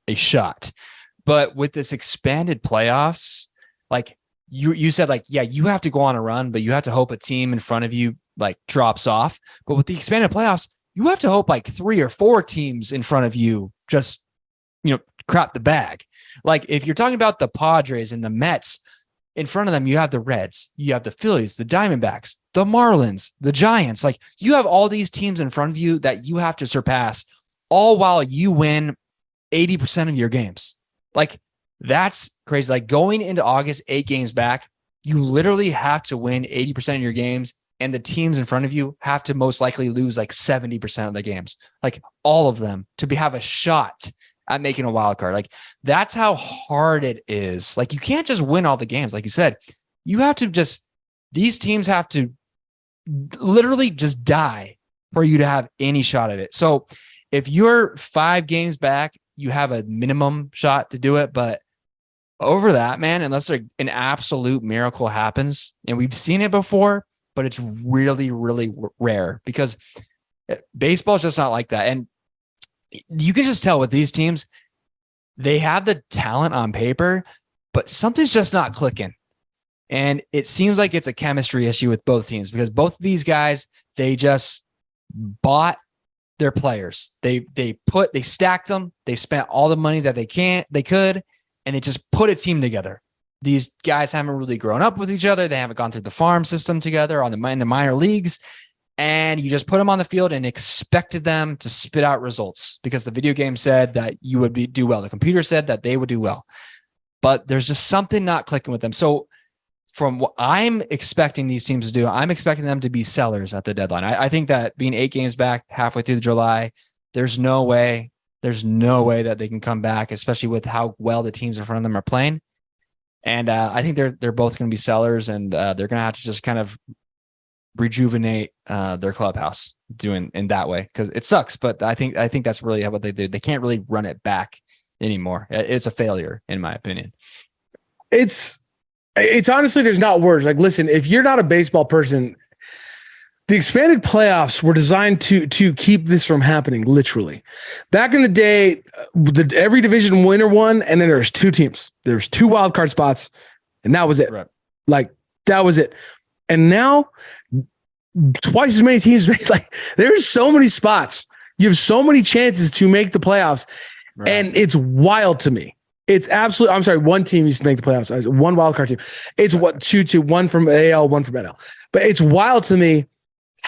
a shot. But with this expanded playoffs, like you said, like, yeah, you have to go on a run, but you have to hope a team in front of you like drops off. But with the expanded playoffs, you have to hope like 3 or 4 teams in front of you just, crap the bag. Like if you're talking about the Padres and the Mets, in front of them, you have the Reds, you have the Phillies, the Diamondbacks, the Marlins, the Giants. Like you have all these teams in front of you that you have to surpass, all while you win 80% of your games. Like that's crazy. Like going into August, 8 games back, you literally have to win 80% of your games. And the teams in front of you have to most likely lose like 70% of the games, like all of them, to have a shot at making a wild card. Like that's how hard it is. Like you can't just win all the games. Like you said, you have to these teams have to literally just die for you to have any shot at it. So if you're 5 games back, you have a minimum shot to do it. But over that, man, unless an absolute miracle happens, and we've seen it before, but it's really, really rare because baseball is just not like that. And you can just tell with these teams, they have the talent on paper, but something's just not clicking. And it seems like it's a chemistry issue with both teams because both of these guys, they just bought their players. They stacked them. They spent all the money that they could, and they just put a team together. These guys haven't really grown up with each other. They haven't gone through the farm system together in the minor leagues. And you just put them on the field and expected them to spit out results because the video game said that you would do well. The computer said that they would do well. But there's just something not clicking with them. So from what I'm expecting these teams to do, I'm expecting them to be sellers at the deadline. I think that being 8 games back halfway through July, there's no way that they can come back, especially with how well the teams in front of them are playing. And I think they're both going to be sellers, and they're going to have to just kind of rejuvenate their clubhouse doing in that way because it sucks. But I think that's really what they do. They can't really run it back anymore. It's a failure, in my opinion. It's honestly, there's not words. Like, listen, if you're not a baseball person, the expanded playoffs were designed to keep this from happening. Literally, back in the day, every division winner won, and then there's 2 teams. There's 2 wild card spots, and that was it. Right. Like that was it. And now, twice as many teams. Like there's so many spots. You have so many chances to make the playoffs, right. And it's wild to me. It's absolutely. I'm sorry. 1 team used to make the playoffs. 1 wild card team. It's what 2, 1 from AL, 1 from NL. But it's wild to me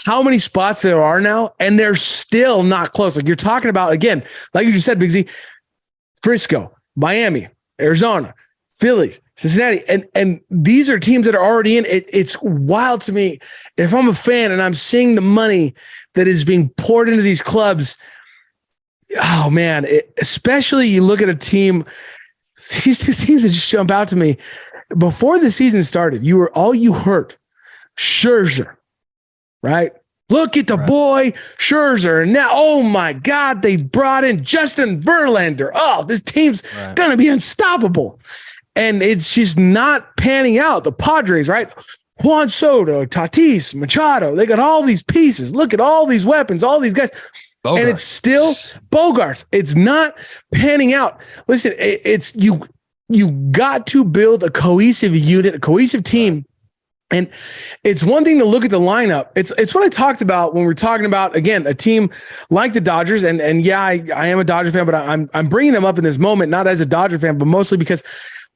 how many spots there are now, and they're still not close. Like you're talking about, again, like you just said, Big Z, Frisco, Miami, Arizona, Phillies, Cincinnati, and these are teams that are already in. It's wild to me. If I'm a fan and I'm seeing the money that is being poured into these clubs, oh man, especially you look at a team, these 2 teams that just jump out to me. before the season started, you heard Scherzer, right? Look at the boy Scherzer. And now, oh my God, they brought in Justin Verlander. Oh, this team's going to be unstoppable. And it's just not panning out. The Padres, right? Juan Soto, Tatis, Machado, they got all these pieces. Look at all these weapons, all these guys. Bogarts. And it's still Bogarts. It's not panning out. Listen, it's you got to build a cohesive unit, a cohesive team. And it's one thing to look at the lineup. It's what I talked about when we're talking about, again, a team like the Dodgers. And yeah, I am a Dodger fan, but I'm bringing them up in this moment, not as a Dodger fan, but mostly because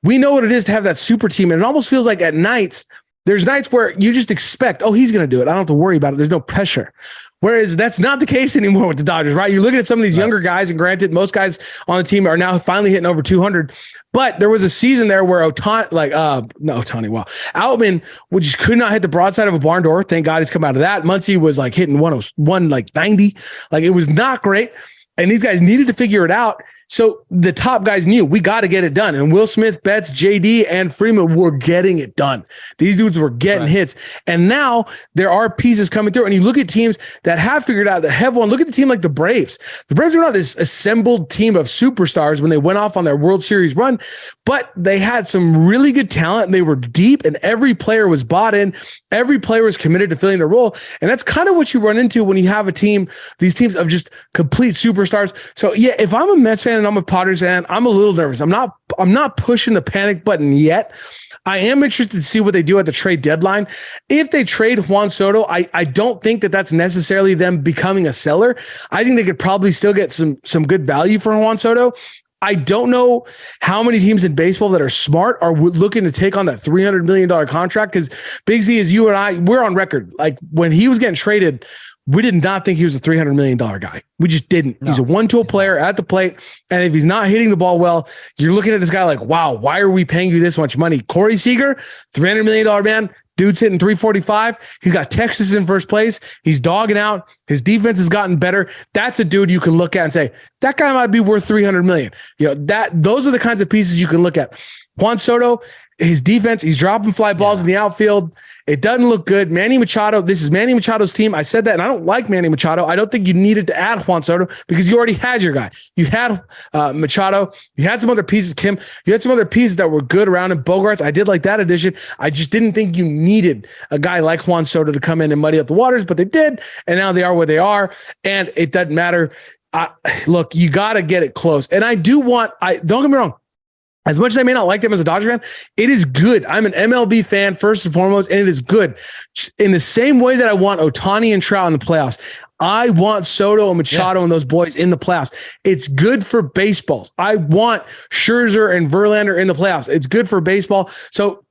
we know what it is to have that super team. And it almost feels like at nights, there's nights where you just expect, oh, he's going to do it. I don't have to worry about it. There's no pressure. Whereas that's not the case anymore with the Dodgers, right? You're looking at some of these younger guys, and granted, most guys on the team are now finally hitting over 200. But there was a season there where Outman, which could not hit the broadside of a barn door. Thank God he's come out of that. Muncy was like hitting 101, like 90. Like it was not great. And these guys needed to figure it out. So the top guys knew we got to get it done. And Will Smith, Betts, JD, and Freeman were getting it done. These dudes were getting hits. And now there are pieces coming through. And you look at teams that have figured out, that have won. Look at the team like the Braves. The Braves are not this assembled team of superstars when they went off on their World Series run, but they had some really good talent and they were deep and every player was bought in. Every player was committed to filling their role. And that's kind of what you run into when you have a team, these teams of just complete superstars. So yeah, if I'm a Mets fan and I'm a Padres fan, I'm a little nervous. I'm not pushing the panic button yet. I am interested to see what they do at the trade deadline. If they trade Juan Soto, I don't think that that's necessarily them becoming a seller. I think they could probably still get some good value for Juan Soto. I don't know how many teams in baseball that are smart are looking to take on that $300 million contract, because Big Z, is you and I, we're on record. Like when he was getting traded, we did not think he was a $300 million guy. We just didn't. No, he's a one-tool player at the plate. And if he's not hitting the ball well, you're looking at this guy like, wow, why are we paying you this much money? Corey Seager, $300 million man. Dude's hitting 345. He's got Texas in first place. He's dogging out. His defense has gotten better. That's a dude you can look at and say, that guy might be worth $300 million. You know, those are the kinds of pieces you can look at. Juan Soto, his defense, he's dropping fly balls in the outfield. It doesn't look good. Manny Machado, this is Manny Machado's team. I said that, and I don't like Manny Machado. I don't think you needed to add Juan Soto because you already had your guy. You had Machado. You had some other pieces, Kim. You had some other pieces that were good around him. Bogarts, I did like that addition. I just didn't think you needed a guy like Juan Soto to come in and muddy up the waters, but they did, and now they are where they are, and it doesn't matter. Look, you got to get it close. And I do want, don't get me wrong, as much as I may not like them as a Dodger fan, it is good. I'm an MLB fan first and foremost, and it is good. In the same way that I want Ohtani and Trout in the playoffs, I want Soto and Machado and those boys in the playoffs. It's good for baseballs. I want Scherzer and Verlander in the playoffs. It's good for baseball. So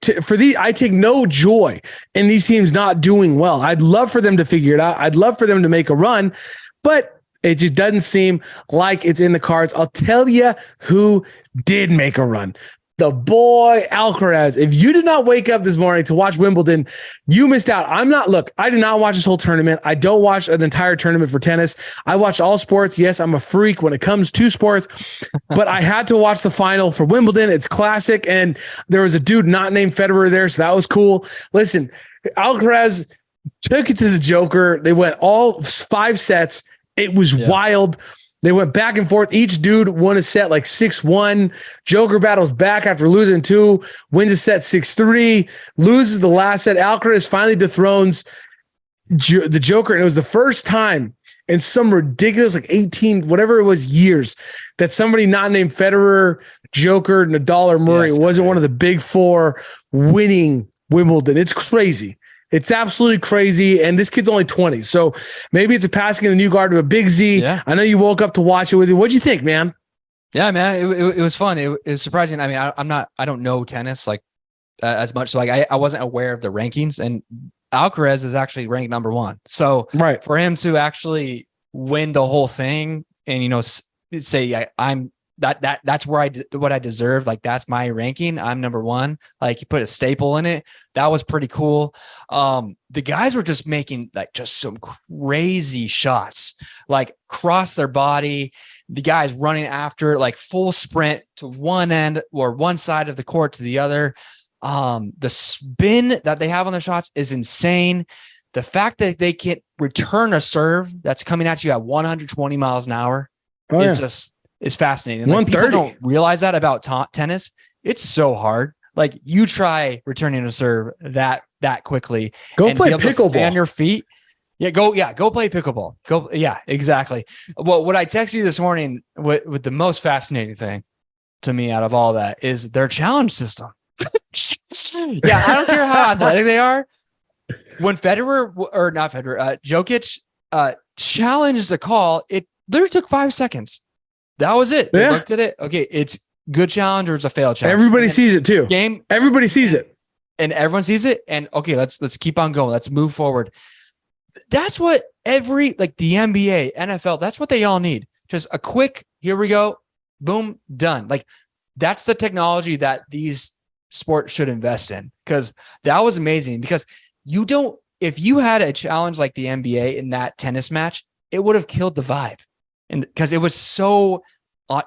I take no joy in these teams not doing well. I'd love for them to figure it out. I'd love for them to make a run, but it just doesn't seem like it's in the cards. I'll tell you who did make a run. The boy Alcaraz. If you did not wake up this morning to watch Wimbledon, you missed out. I did not watch this whole tournament. I don't watch an entire tournament for tennis. I watch all sports. Yes, I'm a freak when it comes to sports, but I had to watch the final for Wimbledon. It's classic. And there was a dude not named Federer there. So that was cool. Listen, Alcaraz took it to the Joker. They went all 5 sets. It was wild. They went back and forth. Each dude won a set like 6-1. Joker battles back after losing 2, wins a set 6-3, loses the last set. Alcaraz finally dethrones the Joker. And it was the first time in some ridiculous, like 18, whatever it was, years, that somebody not named Federer, Joker, Nadal, or Murray wasn't one of the big 4 winning Wimbledon. It's crazy. It's absolutely crazy. And this kid's only 20. So maybe it's a passing in the new guard of a Big Z. Yeah. I know you woke up to watch it with you. What'd you think, man? Yeah, man, it was fun. It was surprising. I mean, I don't know tennis like as much. So like I wasn't aware of the rankings, and Alcaraz is actually ranked number 1. So for him to actually win the whole thing and, say that's where what I deserve. Like that's my ranking. I'm number 1. Like you put a staple in it. That was pretty cool. The guys were just making like just some crazy shots, like cross their body. The guys running after it, like full sprint to one end or one side of the court to the other. The spin that they have on their shots is insane. The fact that they can return a serve that's coming at you at 120 miles an hour is fascinating. Like, people don't realize that about tennis. It's so hard. Like, you try returning a serve that quickly. Go play pickleball. Stay on your feet. Go play pickleball. Exactly. Well, what I texted you this morning with the most fascinating thing to me out of all that is their challenge system. Yeah, I don't care how athletic they are. When Jokic challenged the call, it literally took 5 seconds. That was it. They looked at it. Okay, it's good challenge or it's a failed challenge. Everybody sees it too. Everybody sees it. And everyone sees it. And okay, let's keep on going. Let's move forward. That's what the NBA, NFL, that's what they all need. Just a quick, here we go, boom, done. Like, that's the technology that these sports should invest in, because that was amazing. Because if you had a challenge like the NBA in that tennis match, it would have killed the vibe. And because it was so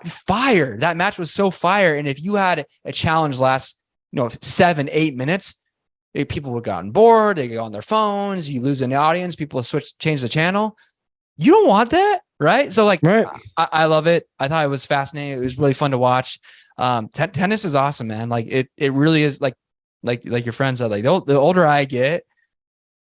fire, that match was so fire. And if you had a challenge last, 7-8 minutes, people would have gotten bored. They go on their phones. You lose an audience. People change the channel. You don't want that, right? So right. I love it. I thought it was fascinating. It was really fun to watch. Tennis is awesome, man. Like it really is. Like your friend said, like the older I get,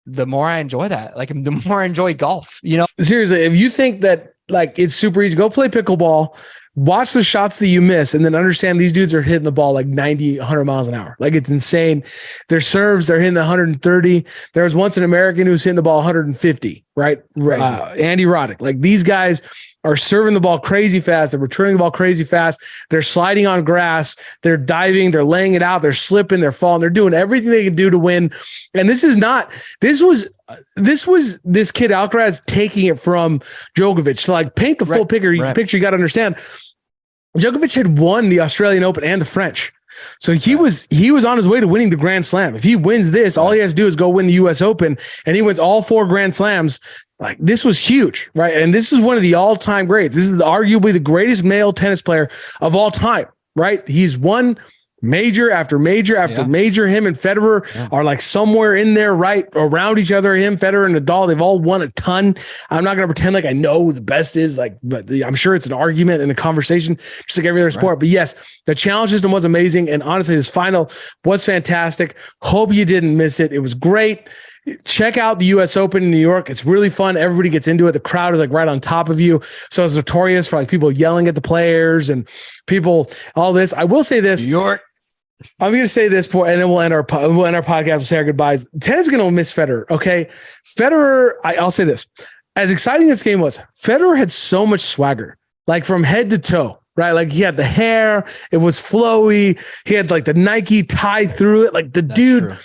the more I enjoy that. Like, the more I enjoy golf. Seriously, if you think that it's super easy, go play pickleball. Watch the shots that you miss and then understand these dudes are hitting the ball like 90, 100 miles an hour. Like, it's insane. Their serves, they're hitting 130. There was once an American who was hitting the ball 150, right? Andy Roddick. Like, these guys are serving the ball crazy fast. They're returning the ball crazy fast. They're sliding on grass. They're diving. They're laying it out. They're slipping. They're falling. They're doing everything they can do to win. And this was this kid Alcaraz taking it from Djokovic. To paint the full picture, you got to understand. Djokovic had won the Australian Open and the French. So he was on his way to winning the Grand Slam. If he wins this, all he has to do is go win the US Open, and he wins all 4 Grand Slams. Like, this was huge, right? And this is one of the all-time greats. This is arguably the greatest male tennis player of all time, right? He's won major after major after major. Him and Federer are somewhere in there, right around each other. Him, Federer, and Nadal, they've all won a ton. I'm not going to pretend like I know who the best is, but I'm sure it's an argument and a conversation, just like every other sport. But yes, the challenge system was amazing. And honestly, this final was fantastic. Hope you didn't miss it. It was great. Check out the US Open in New York. It's really fun. Everybody gets into it. The crowd is right on top of you. So it's notorious for people yelling at the players and people, all this. I will say this. New York. I'm going to say this and then we'll end our podcast. We'll say our goodbyes. Tennis is going to miss Federer. Okay. Federer, I'll say this. As exciting as this game was, Federer had so much swagger, from head to toe, right? He had the hair. It was flowy. He had the Nike tie through it. The That's dude true.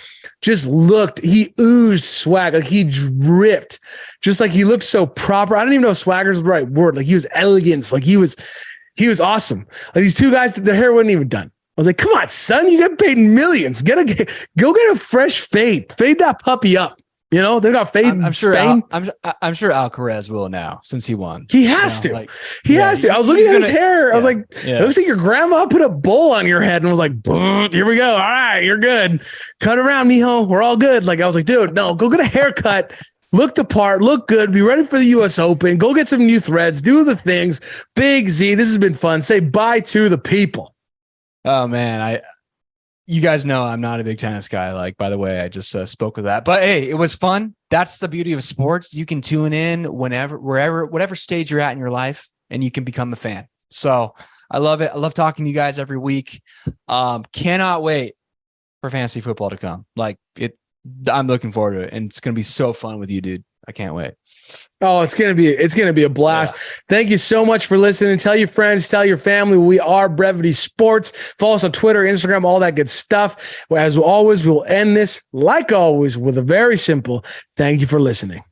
Just he oozed swag. He dripped, just he looked so proper. I don't even know if swagger is the right word. He was elegance. He was awesome. These two guys, their hair wasn't even done. I was like, come on, son, you get paid millions. Go get a fresh fade. Fade that puppy up. They got fade in Spain. I'm sure Alcaraz will now, since he won. He has to. He has to. I was looking at his hair. I was like, it looks like your grandma put a bowl on your head and was like, here we go. All right, you're good. Cut around, mijo. We're all good. I was like, dude, no, go get a haircut. Look the part, look good, be ready for the US Open. Go get some new threads, do the things. Big Z, this has been fun. Say bye to the people. Oh man, you guys know I'm not a big tennis guy. By the way, I just spoke of that. But hey, it was fun. That's the beauty of sports. You can tune in whenever, wherever, whatever stage you're at in your life, and you can become a fan. So I love it. I love talking to you guys every week. Cannot wait for fantasy football to come. I'm looking forward to it, and it's gonna be so fun with you, dude. I can't wait. Oh, it's gonna be a blast. Yeah. Thank you so much for listening. Tell your friends, tell your family. We are Brevity Sports. Follow us on Twitter, Instagram, all that good stuff. As always, we'll end this, like always, with a very simple thank you for listening.